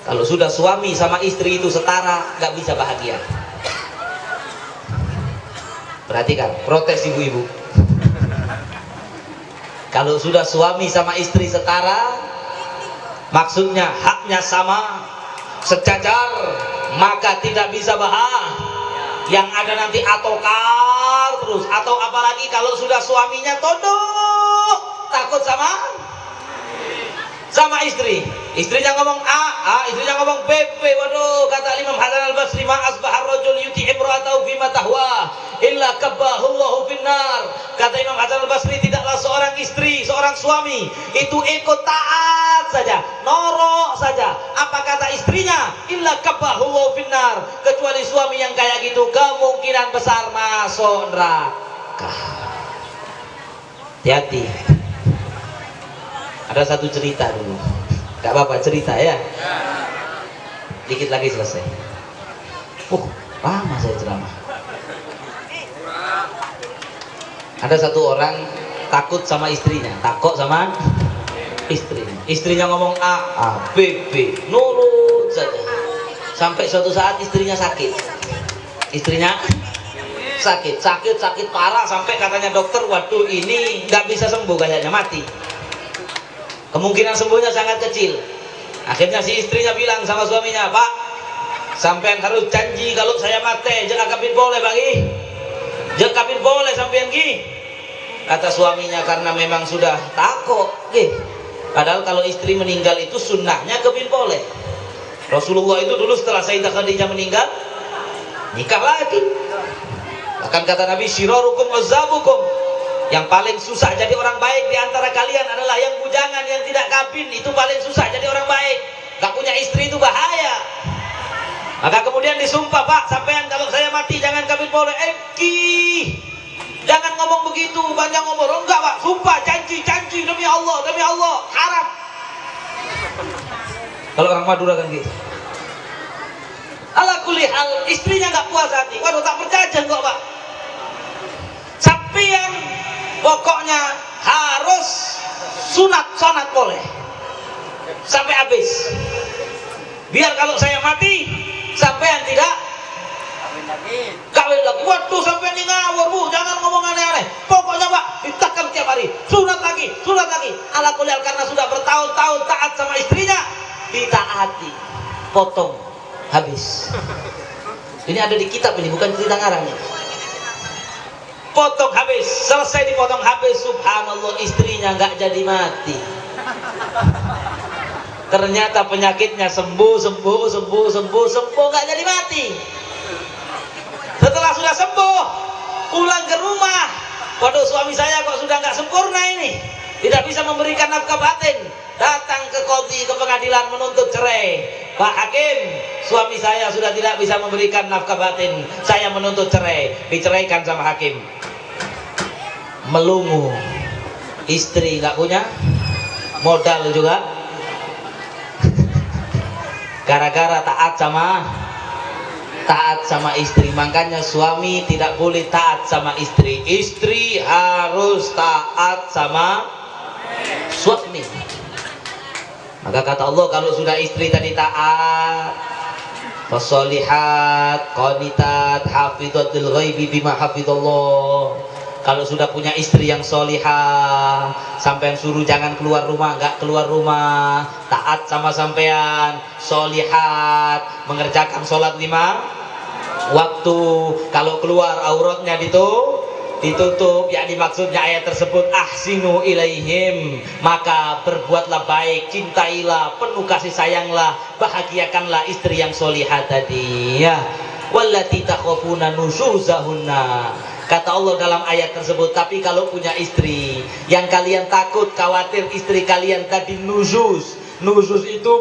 Kalau sudah suami sama istri itu setara, nggak bisa bahagia. Perhatikan, protes ibu-ibu. Kalau sudah suami sama istri setara, maksudnya haknya sama, sejajar, maka tidak bisa bahagia. Yang ada nanti atokar terus, atau apalagi kalau sudah suaminya tunduk, takut sama istri. Istrinya ngomong A, istrinya ngomong B. Waduh, kata Imam Hasan al-Basri, ma asbahar rajul yuti imra'atahu fima tahwa illa kabbahu Allahu finnar. Kata Imam Hasan al-Basri, tidaklah seorang istri, seorang suami itu ikut taat saja, norok saja apa kata istrinya, illa kabbahu Allahu finnar, kecuali suami yang kayak gitu kemungkinan besar masuk neraka. Hati-hati. Ada satu cerita dulu, gak apa-apa cerita ya, dikit lagi selesai. Lama saya ceramah. Ada satu orang takut sama istrinya, istrinya ngomong A, B, nurut saja. Sampai suatu saat istrinya sakit parah, sampai katanya dokter, waduh ini nggak bisa sembuh, kayaknya mati. Kemungkinan sembuhnya sangat kecil. Akhirnya si istrinya bilang sama suaminya, Pak, sampean harus janji kalau saya mati, jangan kapin boleh bagi, jangan kapin boleh sampean gi. Kata suaminya, karena memang sudah takut. Padahal kalau istri meninggal itu sunnahnya kapin boleh. Rasulullah itu dulu setelah Sayyidah Khadijah meninggal, nikah lagi. Bahkan kata Nabi, syirarukum azzabukum. Yang paling susah jadi orang baik di antara kalian adalah yang bujangan, yang tidak kawin, itu paling susah jadi orang baik. Gak punya istri itu bahaya. Maka kemudian disumpah, Pak, sampean kalau saya mati jangan kawin boleh. Jangan ngomong begitu, banyak ngomong. Enggak, Pak, sumpah, janji demi Allah, haram. Kalau orang Madura kan gitu. Ala kulli hal, istrinya nggak puas hati. Waduh, tak percaya kok, Pak. Sampean pokoknya harus sunat boleh sampai habis, biar kalau saya mati sampean tidak kawin lagi. Waduh, sampean ini ngawur, Bu, jangan ngomong aneh-aneh. Pokoknya, Pak, ditakkan tiap hari, sunat lagi. Ala kulli hal, karena sudah bertahun-tahun taat sama istrinya, ditaati, potong habis. Ini ada di kitab ini, bukan cerita ngarang ini. Potong habis, selesai dipotong habis, subhanallah, istrinya nggak jadi mati. Ternyata penyakitnya sembuh, nggak jadi mati. Setelah sudah sembuh, pulang ke rumah, waduh suami saya kok sudah nggak sempurna ini, tidak bisa memberikan nafkah batin. Datang ke qadhi, ke pengadilan menuntut cerai. Pak Hakim, suami saya sudah tidak bisa memberikan nafkah batin, saya menuntut cerai. Diceraikan sama hakim. Melungu, istri nggak punya modal juga, gara-gara taat sama istri. Makanya suami tidak boleh taat sama istri, istri harus taat sama suami. Maka kata Allah, kalau sudah istri tadi taat, fasolihat qanitat hafidhatul ghaibi bima hafidhallah. Kalau sudah punya istri yang solihah, sampean suruh jangan keluar rumah, nggak keluar rumah, taat sama sampean, solihat, mengerjakan sholat 5 waktu. Kalau keluar auratnya ditutup, yakni maksudnya ayat tersebut ahsinu ilaihim, maka berbuatlah baik, cintailah, penuh kasih sayanglah, bahagiakanlah istri yang solihah tadi ya. Wallati takhafuna nusyuzahunna, kata Allah dalam ayat tersebut. Tapi kalau punya istri yang kalian takut, khawatir istri kalian tadi nuzuz itu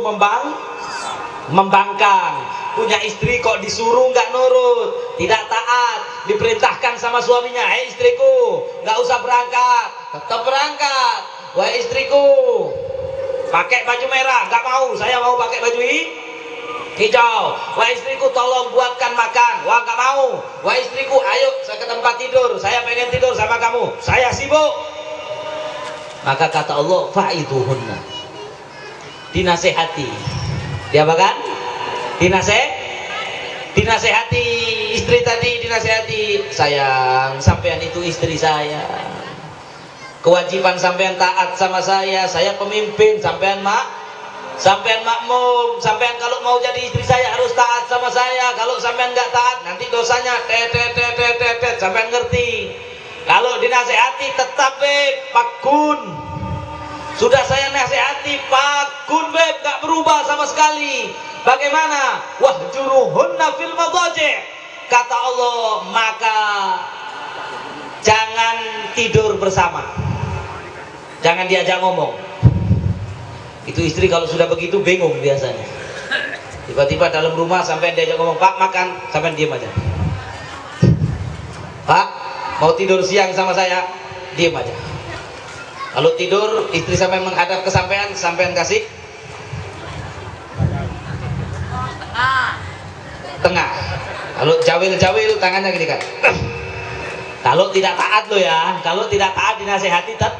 membangkang. Punya istri kok disuruh nggak nurut, tidak taat, diperintahkan sama suaminya, hei istriku nggak usah berangkat, tetap berangkat. Wahai istriku, pakai baju merah, nggak mau, saya mau pakai baju hijau. Wahai istriku, tolong buatkan makan, wah nggak mau. Wahai istriku, ayo saya ke tempat tidur, saya pengen tidur sama kamu, saya sibuk. Maka kata Allah, fa'iduhunna, dinasehati. Dia apa kan? Dinasehati istri tadi, dinasehati, sayang, sampean itu istri saya, kewajiban sampean taat sama saya pemimpin, sampean makmum, sampean kalau mau jadi istri saya harus taat sama saya. Kalau sampean nggak taat, nanti dosanya sampean ngerti. Kalau dinasehati tetap pakun. Sudah saya nasihati pakun nggak berubah sama sekali. Bagaimana? Wahjuruhunna fil madaji', kata Allah, maka jangan tidur bersama, jangan diajak ngomong. Itu istri kalau sudah begitu bingung biasanya. Tiba-tiba dalam rumah sampai diajak ngomong, Pak makan, sampai diam aja. Pak mau tidur siang sama saya, diam aja. Kalau tidur istri sampai menghadap ke sampean, sampean kasih tengah. Kalau jawil tangannya gini kan. Kalau tidak taat lo ya, kalau tidak taat dinasehati tetap.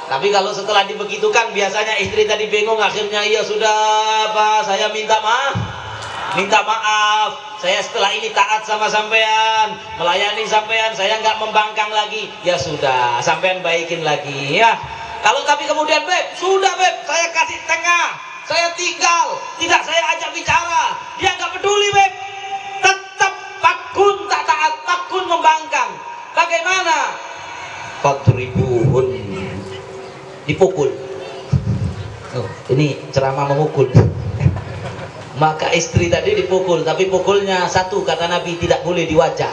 Tapi kalau setelah dibegitukan, biasanya istri tadi bingung, akhirnya iya sudah Pak, saya minta maaf, saya setelah ini taat sama sampean, melayani sampean, saya nggak membangkang lagi. Ya sudah, sampean baikin lagi ya. Kalau tapi kemudian sudah saya kasih tengah, saya tinggal, tidak saya ajak bicara, dia nggak peduli tetap pakun tak taat, pakun membangkang. Bagaimana? Fadribuhun, dipukul. Oh, ini ceramah memukul. Maka istri tadi dipukul, tapi pukulnya satu, kata Nabi, tidak boleh di wajah.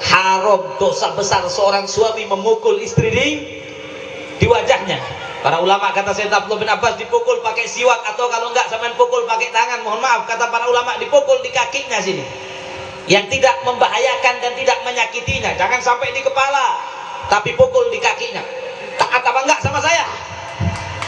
Haram, dosa besar seorang suami memukul istri di wajahnya. Para ulama kata Sayyid Abdullah bin Abbas dipukul pakai siwak, atau kalau enggak sampean pukul pakai tangan. Mohon maaf, kata para ulama dipukul di kakinya sini, yang tidak membahayakan dan tidak menyakitinya. Jangan sampai di kepala, tapi pukul di kakinya. Taat apa enggak sama saya?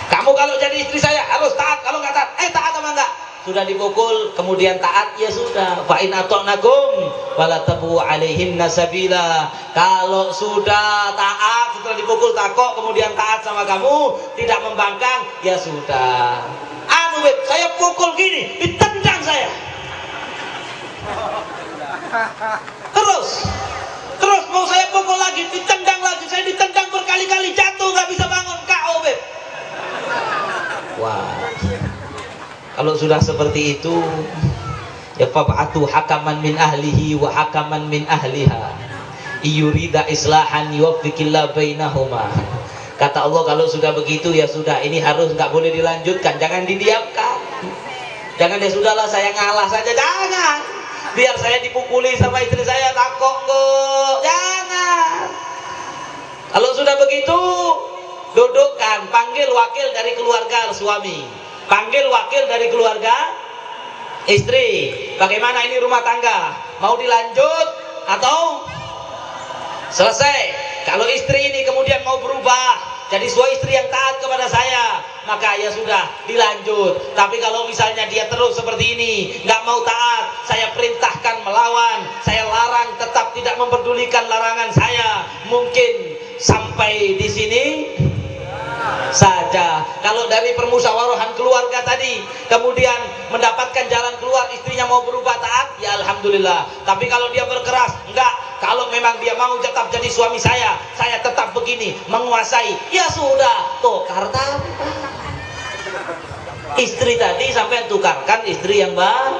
Kamu kalau jadi istri saya harus taat, kalau enggak taat, taat apa enggak? Sudah dipukul kemudian taat, ya sudah. Fa in ata'nakum wala tabu alaihinna sabila. Kalau sudah taat setelah dipukul takok kemudian taat sama kamu, tidak membangkang, ya sudah. Saya pukul gini, ditendang saya. Terus mau saya pukul lagi, ditendang lagi, saya ditendang berkali-kali, jatuh nggak bisa bangun, KO Wah. Kalau sudah seperti itu, ya fab'atu hakaman min ahlihi wa hakaman min ahliha iyurida islahan yuwaffiqillah bainahuma. Kata Allah, kalau sudah begitu ya sudah, ini harus, nggak boleh dilanjutkan, jangan didiamkan. Jangan ya sudahlah saya ngalah saja, jangan. Biar saya dipukuli sama istri saya, takut kok, jangan. Kalau sudah begitu, dudukkan, panggil wakil dari keluarga suami, panggil wakil dari keluarga istri. Bagaimana ini rumah tangga? Mau dilanjut atau selesai? Kalau istri ini kemudian mau berubah jadi suami istri yang taat kepada saya, maka ya sudah dilanjut. Tapi kalau misalnya dia terus seperti ini, nggak mau taat, saya perintahkan melawan, saya larang, tetap tidak memperdulikan larangan saya, mungkin sampai di sini saja. Kalau dari permusyawarohan keluarga tadi kemudian mendapatkan jalan keluar, istrinya mau berubah taat, ya alhamdulillah. Tapi kalau dia berkeras, enggak, kalau memang dia mau tetap jadi suami saya tetap begini, menguasai, ya sudah, tukar tanpa. Istri tadi sampai tukarkan istri yang baru,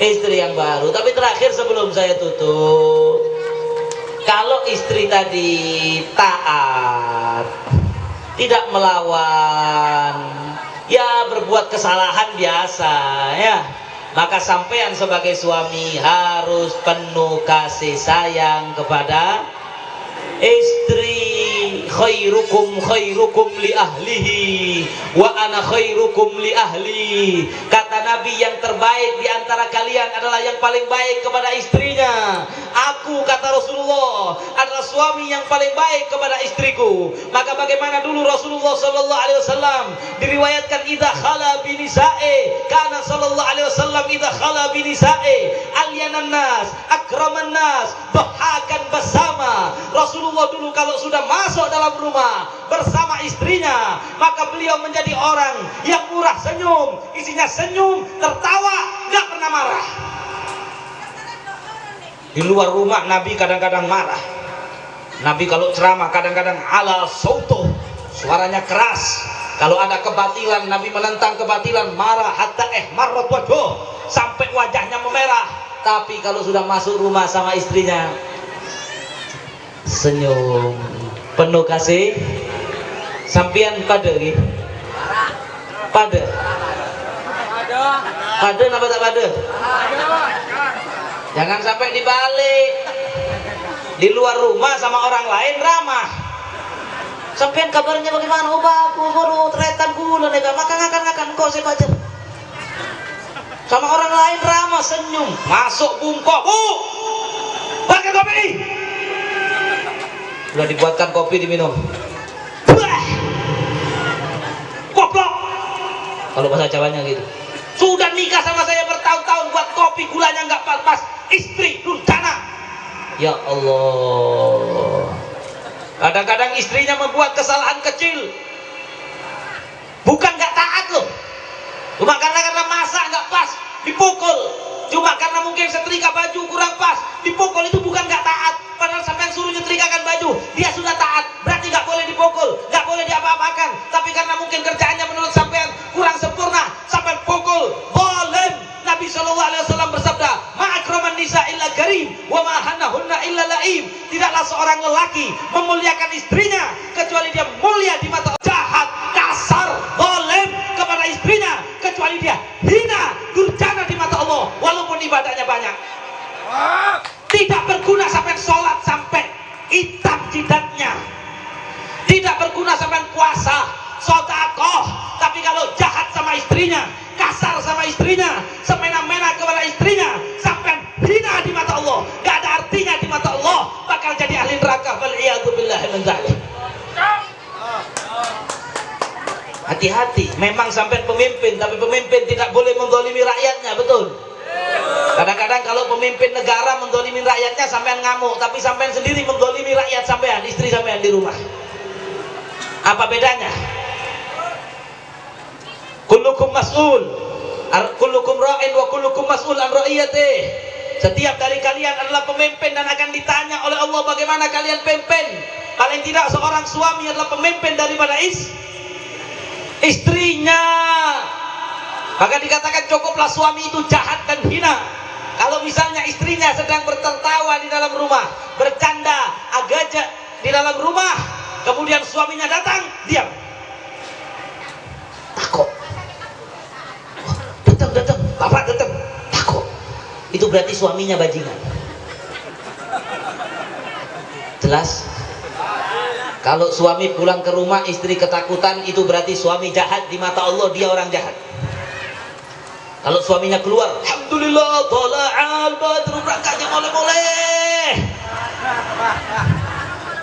istri yang baru. Tapi terakhir sebelum saya tutup, kalau istri tadi taat, tidak melawan, ya berbuat kesalahan biasa ya, maka sampean sebagai suami harus penuh kasih sayang kepada istri. Khairukum khairukum li ahlihi wa ana khairukum li ahli. Kata Nabi, yang terbaik di antara kalian adalah yang paling baik kepada istrinya. Aku, kata Rasulullah, adalah suami yang paling baik kepada istriku. Maka bagaimana dulu Rasulullah sallallahu alaihi wasallam diriwayatkan, idza khala bi nisa'i kana sallallahu alaihi wasallam idza khala bi nisa'i alyanan nas akraman nas dhahakan bersama. Rasulullah dulu kalau sudah masuk dalam rumah bersama istrinya, maka beliau menjadi orang yang murah senyum, isinya senyum, tertawa, gak pernah marah. Di luar rumah Nabi kadang-kadang marah. Nabi kalau ceramah kadang-kadang ala sautuh, suaranya keras. Kalau ada kebatilan, Nabi menentang kebatilan, marah hatta marrat wajh, sampai wajahnya memerah. Tapi kalau sudah masuk rumah sama istrinya, senyum, penuh kasih. Sampian pada gitu, pada apa tak pada? Jangan sampai dibalik. Di luar rumah sama orang lain ramah. Sampian kabarnya bagaimana? Oh bagus, baru teretan gula nih, makan kau saya baca. Sama orang lain ramah, senyum, masuk bungkok, pakai kopi. Sudah dibuatkan kopi diminum. Goblok. Kalau bahasa Jawanya gitu. Sudah nikah sama saya bertahun-tahun, buat kopi gulanya nggak pas, istri durjana. Ya Allah. Kadang-kadang istrinya membuat kesalahan kecil, bukan nggak taat loh, cuma karena masak nggak pas dipukul, cuma karena mungkin setrika baju kurang pas dipukul, itu bukan nggak taat. Padahal sampai suruh nyetrikakan baju, dia sudah taat, berarti nggak boleh dipukul, nggak boleh diapa-apakan. Tapi karena mungkin kerjaannya menurut sampean kurang sempurna, sampai pukul, boleh. Nabi SAW bersabda, ma'akraman nisa illa karim, wa ma'hanahunna illa la'im. Tidaklah seorang lelaki memuliakan istrinya kecuali dia mulia di mata Allah. Jahat, kasar, zalim kepada istrinya kecuali dia hina, durjana di mata Allah, walaupun ibadahnya banyak. Tidak berguna sampai sholat sampai hitam jidatnya, tidak berguna sampai puasa, sedekah. Tapi kalau jahat sama istrinya, kasar sama istrinya, semena-mena kepada istrinya, sampai hina di mata Allah, gak ada artinya di mata Allah, bakal jadi ahli neraka. Wal'iyadzubillahi min dzalik. Hati-hati, memang sampai pemimpin, tapi pemimpin tidak boleh menzalimi rakyatnya, betul? Kadang-kadang kalau pemimpin negara menzalimi rakyatnya, sampean ngamuk, tapi sampean sendiri menzalimi rakyat sampean, istri sampean di rumah. Apa bedanya? Kullukum mas'ul, kullukum ra'in wa kullukum mas'ul an ra'iyatih. Setiap dari kalian adalah pemimpin dan akan ditanya oleh Allah bagaimana kalian pimpin. Paling tidak seorang suami adalah pemimpin daripada istrinya. Maka dikatakan cukuplah suami itu jahat dan hina kalau misalnya istrinya sedang bertertawa di dalam rumah, bercanda agak di dalam rumah, kemudian suaminya datang berarti suaminya bajingan. Jelas? Kalau suami pulang ke rumah istri ketakutan, itu berarti suami jahat. Di mata Allah dia orang jahat. Kalau suaminya keluar, alhamdulillah tola'al badru, berangkatnya boleh-boleh.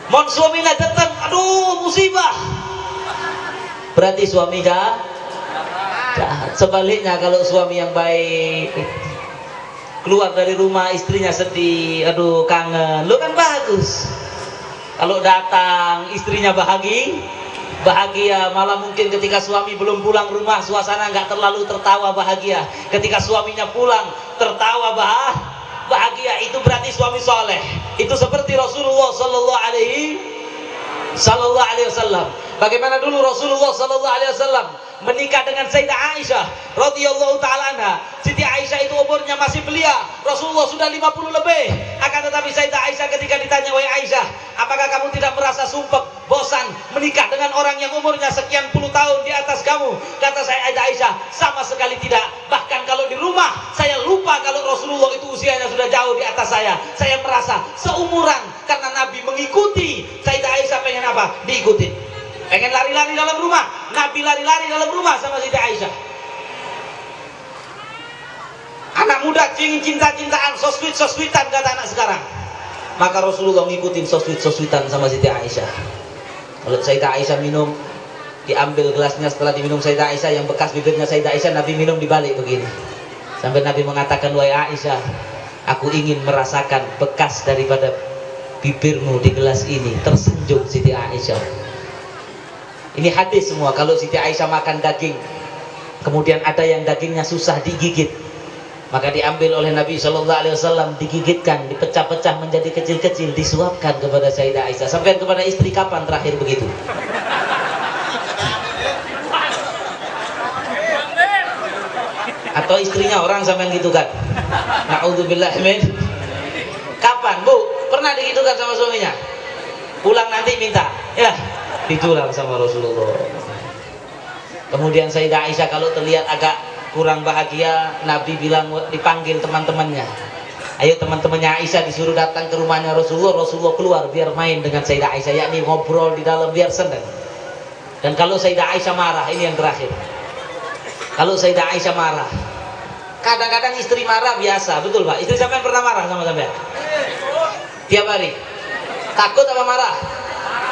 Mon suaminya datang, aduh musibah, berarti suami jahat. Sebaliknya kalau suami yang baik, keluar dari rumah istrinya sedih, aduh kangen, lu kan bagus. Kalau datang istrinya bahagia, malah mungkin ketika suami belum pulang rumah suasana nggak terlalu tertawa bahagia. Ketika suaminya pulang tertawa bahagia, itu berarti suami soleh. Itu seperti Rasulullah Sallallahu Alaihi Wasallam. Bagaimana dulu Rasulullah Sallallahu Alaihi Wasallam menikah dengan Sayyidah Aisyah radhiyallahu taala anha. Siti Aisyah itu umurnya masih belia, Rasulullah sudah 50 lebih. Akan tetapi Sayyidah Aisyah ketika ditanya, "Wahai Aisyah, apakah kamu tidak merasa sumpek, bosan menikah dengan orang yang umurnya sekian puluh tahun di atas kamu?" Kata Sayyidah Aisyah, "Sama sekali tidak. Bahkan kalau di rumah saya lupa kalau Rasulullah itu usianya sudah jauh di atas saya. Saya merasa seumuran karena Nabi mengikuti." Sayyidah Aisyah pengen apa? Diikuti. Pengen lari-lari dalam rumah, Nabi lari-lari dalam rumah sama Siti Aisyah. Anak muda cinta-cintaan, sosweet-sosweetan kata anak sekarang. Maka Rasulullah ngikutin sosweet-sosweetan sama Siti Aisyah. Kalau Sayyidah Aisyah minum, diambil gelasnya, setelah diminum Sayyidah Aisyah yang bekas bibirnya Sayyidah Aisyah, Nabi minum dibalik begini. Sampai Nabi mengatakan, "Wahai Aisyah, aku ingin merasakan bekas daripada bibirmu di gelas ini." Tersenyum Siti Aisyah. Ini hadis semua. Kalau Siti Aisyah makan daging, kemudian ada yang dagingnya susah digigit, maka diambil oleh Nabi Shallallahu Alaihi Wasallam, digigitkan, dipecah-pecah menjadi kecil-kecil, disuapkan kepada Sayyidah Aisyah. Sampai kepada istri kapan terakhir begitu? Atau istrinya orang sampai gitu kan? Na'udzubillah min. Kapan bu? Pernah digitukan sama suaminya? Pulang nanti minta, ya ditulang sama Rasulullah. Kemudian Sayyidah Aisyah kalau terlihat agak kurang bahagia, Nabi bilang, dipanggil teman-temannya. Ayo teman-temannya Aisyah disuruh datang ke rumahnya Rasulullah. Rasulullah keluar biar main dengan Sayyidah Aisyah, yakni ngobrol di dalam biar senang. Dan kalau Sayyidah Aisyah marah, ini yang terakhir. Kalau Sayyidah Aisyah marah, kadang-kadang istri marah biasa, betul Pak? Istri sampean pernah marah sama sampean? Tiap hari. Takut apa marah?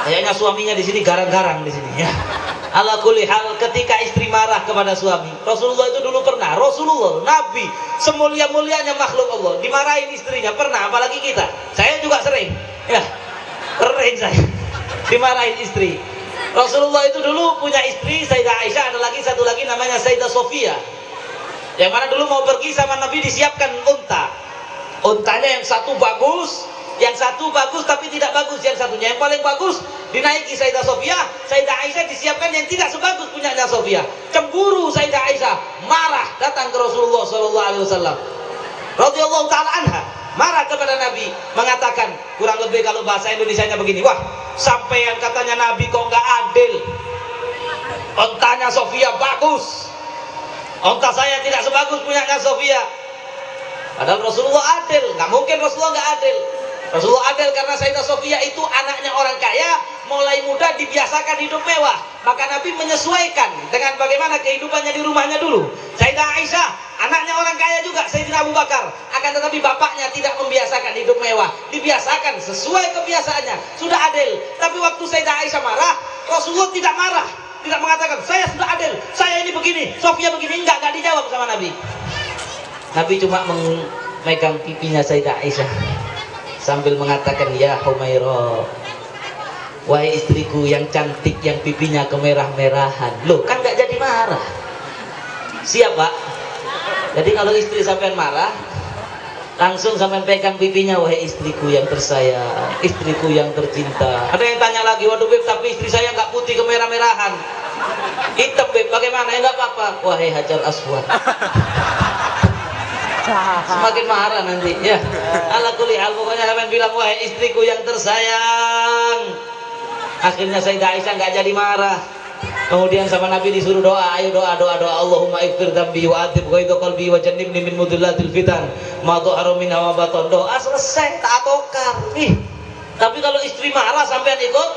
Kayaknya suaminya di sini garang-garang di sini ya. Ala kulli hal, ketika istri marah kepada suami, Rasulullah itu dulu pernah, Rasulullah, Nabi, semulia-mulianya makhluk Allah, dimarahin istrinya pernah, apalagi kita. Saya juga sering, ya, sering saya dimarahin istri. Rasulullah itu dulu punya istri Sayyidah Aisyah, ada lagi satu lagi namanya Sayyidah Sofia. Yang mana dulu mau pergi sama Nabi disiapkan unta. Untanya yang satu bagus, yang satu bagus tapi tidak bagus yang satunya. Yang paling bagus dinaiki Sayyidah Sofia, Sayyidah Aisyah disiapkan yang tidak sebagus punyanya Sofia. Cemburu Sayyidah Aisyah, marah datang ke Rasulullah Sallallahu Alaihi Wasallam radhiyallahu taala anha, marah kepada Nabi, mengatakan kurang lebih kalau bahasa Indonesianya begini, "Wah, sampean katanya Nabi kok nggak adil. Untanya Sofia bagus, unta saya tidak sebagus punyanya Sofia." Padahal Rasulullah adil, nggak mungkin Rasulullah nggak adil. Rasulullah adil karena Sayyidah Sofia itu anaknya orang kaya, mulai muda dibiasakan hidup mewah. Maka Nabi menyesuaikan dengan bagaimana kehidupannya di rumahnya dulu. Sayyidah Aisyah, anaknya orang kaya juga, Sayyidina Abu Bakar. Akan tetapi bapaknya tidak membiasakan hidup mewah. Dibiasakan sesuai kebiasaannya, sudah adil. Tapi waktu Sayyidah Aisyah marah, Rasulullah tidak marah. Tidak mengatakan, "Saya sudah adil, saya ini begini, Sofia begini." Enggak dijawab sama Nabi. Nabi cuma memegang pipinya Sayyidah Aisyah sambil mengatakan, "Ya Humairah, wahai istriku yang cantik, yang pipinya kemerah-merahan." Loh, kan nggak jadi marah. Siap Pak? Jadi kalau istri sampean marah, langsung sampean pegang pipinya, "Wahai istriku yang tersayang, istriku yang tercinta." Ada yang tanya lagi, "Waduh Beb, tapi istri saya nggak putih kemerah-merahan, hitam Beb, bagaimana?" "Ya nggak apa-apa." "Wahai Hajar Aswad." Semakin marah nanti ya. Ala kulli hal, pokoknya sampean bilang, "Wahai istriku yang tersayang." Akhirnya Sayyidah Aisyah nggak jadi marah. Kemudian sama Nabi disuruh doa, ayo doa Allahumma ighfir dzambi wa adhib ghaidha qalbi wa jannibni min mudhillatil fitan ma dhahara minha wa batan. Doa selesai, tak tokar. Tapi kalau istri marah sampean ikut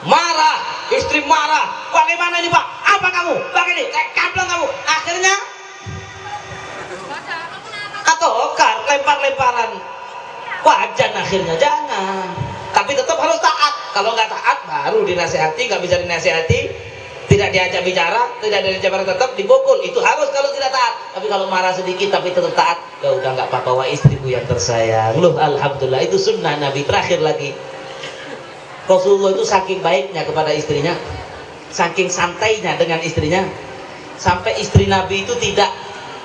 marah, istri marah. Bagaimana ini Pak? Apa kamu? Begini, kaplong kamu. Akhirnya tokar, lempar-lemparan. Wajan akhirnya, jangan. Tapi tetap harus taat. Kalau nggak taat baru dinasihati, nggak bisa dinasihati, tidak diajak bicara, tidak diajak bicara, tetap dipukul. Itu harus kalau tidak taat. Tapi kalau marah sedikit tapi tetap taat, ya udah nggak apa-apa, wah istriku yang tersayang. Loh, alhamdulillah, itu sunnah Nabi. Terakhir lagi, Rasulullah itu saking baiknya kepada istrinya, saking santainya dengan istrinya, sampai istri Nabi itu tidak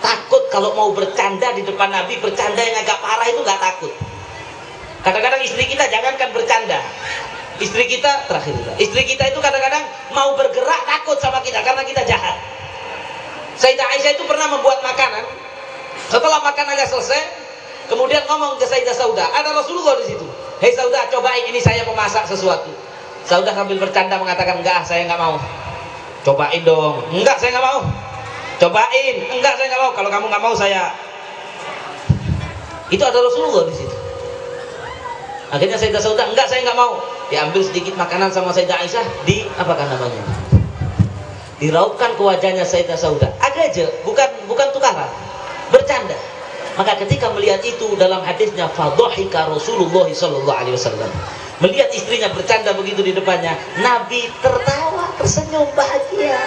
takut kalau mau bercanda di depan Nabi. Bercanda yang agak parah itu nggak takut. Kadang-kadang istri kita jangankan bercanda, istri kita terakhir juga, istri kita itu kadang-kadang mau bergerak takut sama kita karena kita jahat. Sayyidah Aisyah itu pernah membuat makanan, setelah makanannya selesai kemudian ngomong ke Sayyidah Saudah, ada Rasulullah di situ. Hei Saudah, cobain ini, saya memasak sesuatu. Saudah sambil bercanda mengatakan, enggak, saya nggak mau. Cobain dong. Enggak, saya nggak mau. Cobain. Enggak, saya nggak mau. Kalau kamu nggak mau, saya. Itu ada Rasulullah di situ. Akhirnya Sayyidah Saudah, enggak, saya nggak mau. Diambil sedikit makanan sama Sayyidah Aisyah, apakan namanya, diraupkan ke wajahnya Sayyidah Saudah. Ada aja, bukan tukaran, bercanda. Maka ketika melihat itu dalam hadisnya, fadhahika Rasulullah sallallahu alaihi wasallam. Melihat istrinya bercanda begitu di depannya, Nabi tertawa, tersenyum bahagia.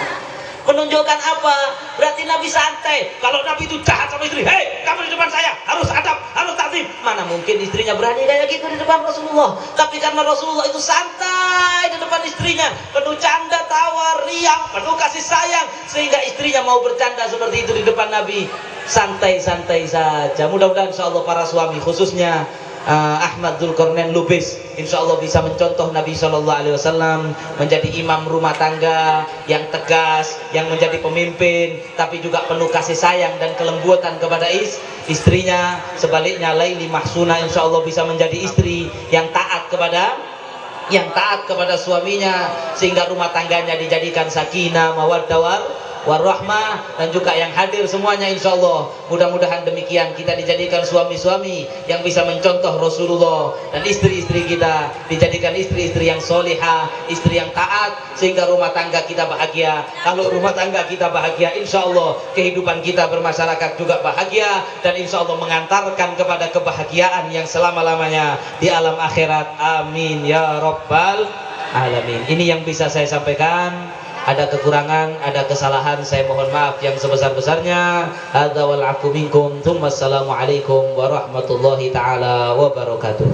Menunjukkan apa? Berarti Nabi santai. Kalau Nabi itu jahat sama istri, hei, kamu di depan saya harus adab, harus takzim. Mana mungkin istrinya berani kayak gitu di depan Rasulullah. Tapi karena Rasulullah itu santai di depan istrinya, penuh canda, tawa, riang, penuh kasih sayang, sehingga istrinya mau bercanda seperti itu di depan Nabi. Santai-santai saja. Mudah-mudahan insyaallah para suami, khususnya Ahmad Dzulqarnain Lubis, insya Allah bisa mencontoh Nabi Shallallahu Alaihi Wasallam, menjadi imam rumah tangga yang tegas, yang menjadi pemimpin, tapi juga penuh kasih sayang dan kelembutan kepada istrinya. Sebaliknya Laili Mahsuna insya Allah bisa menjadi istri yang taat kepada suaminya, sehingga rumah tangganya dijadikan sakinah, mawaddah warahmah, dan juga yang hadir semuanya insya Allah. Mudah-mudahan demikian kita dijadikan suami-suami yang bisa mencontoh Rasulullah, dan istri-istri kita dijadikan istri-istri yang solihah, istri yang taat, sehingga rumah tangga kita bahagia. Kalau rumah tangga kita bahagia, insya Allah kehidupan kita bermasyarakat juga bahagia, dan insya Allah mengantarkan kepada kebahagiaan yang selama-lamanya di alam akhirat. Amin ya rabbal alamin. Ini yang bisa saya sampaikan. Ada kekurangan, ada kesalahan, saya mohon maaf yang sebesar-besarnya. Hadza wal 'afwu minkum. Assalamualaikum warahmatullahi taala wabarakatuh.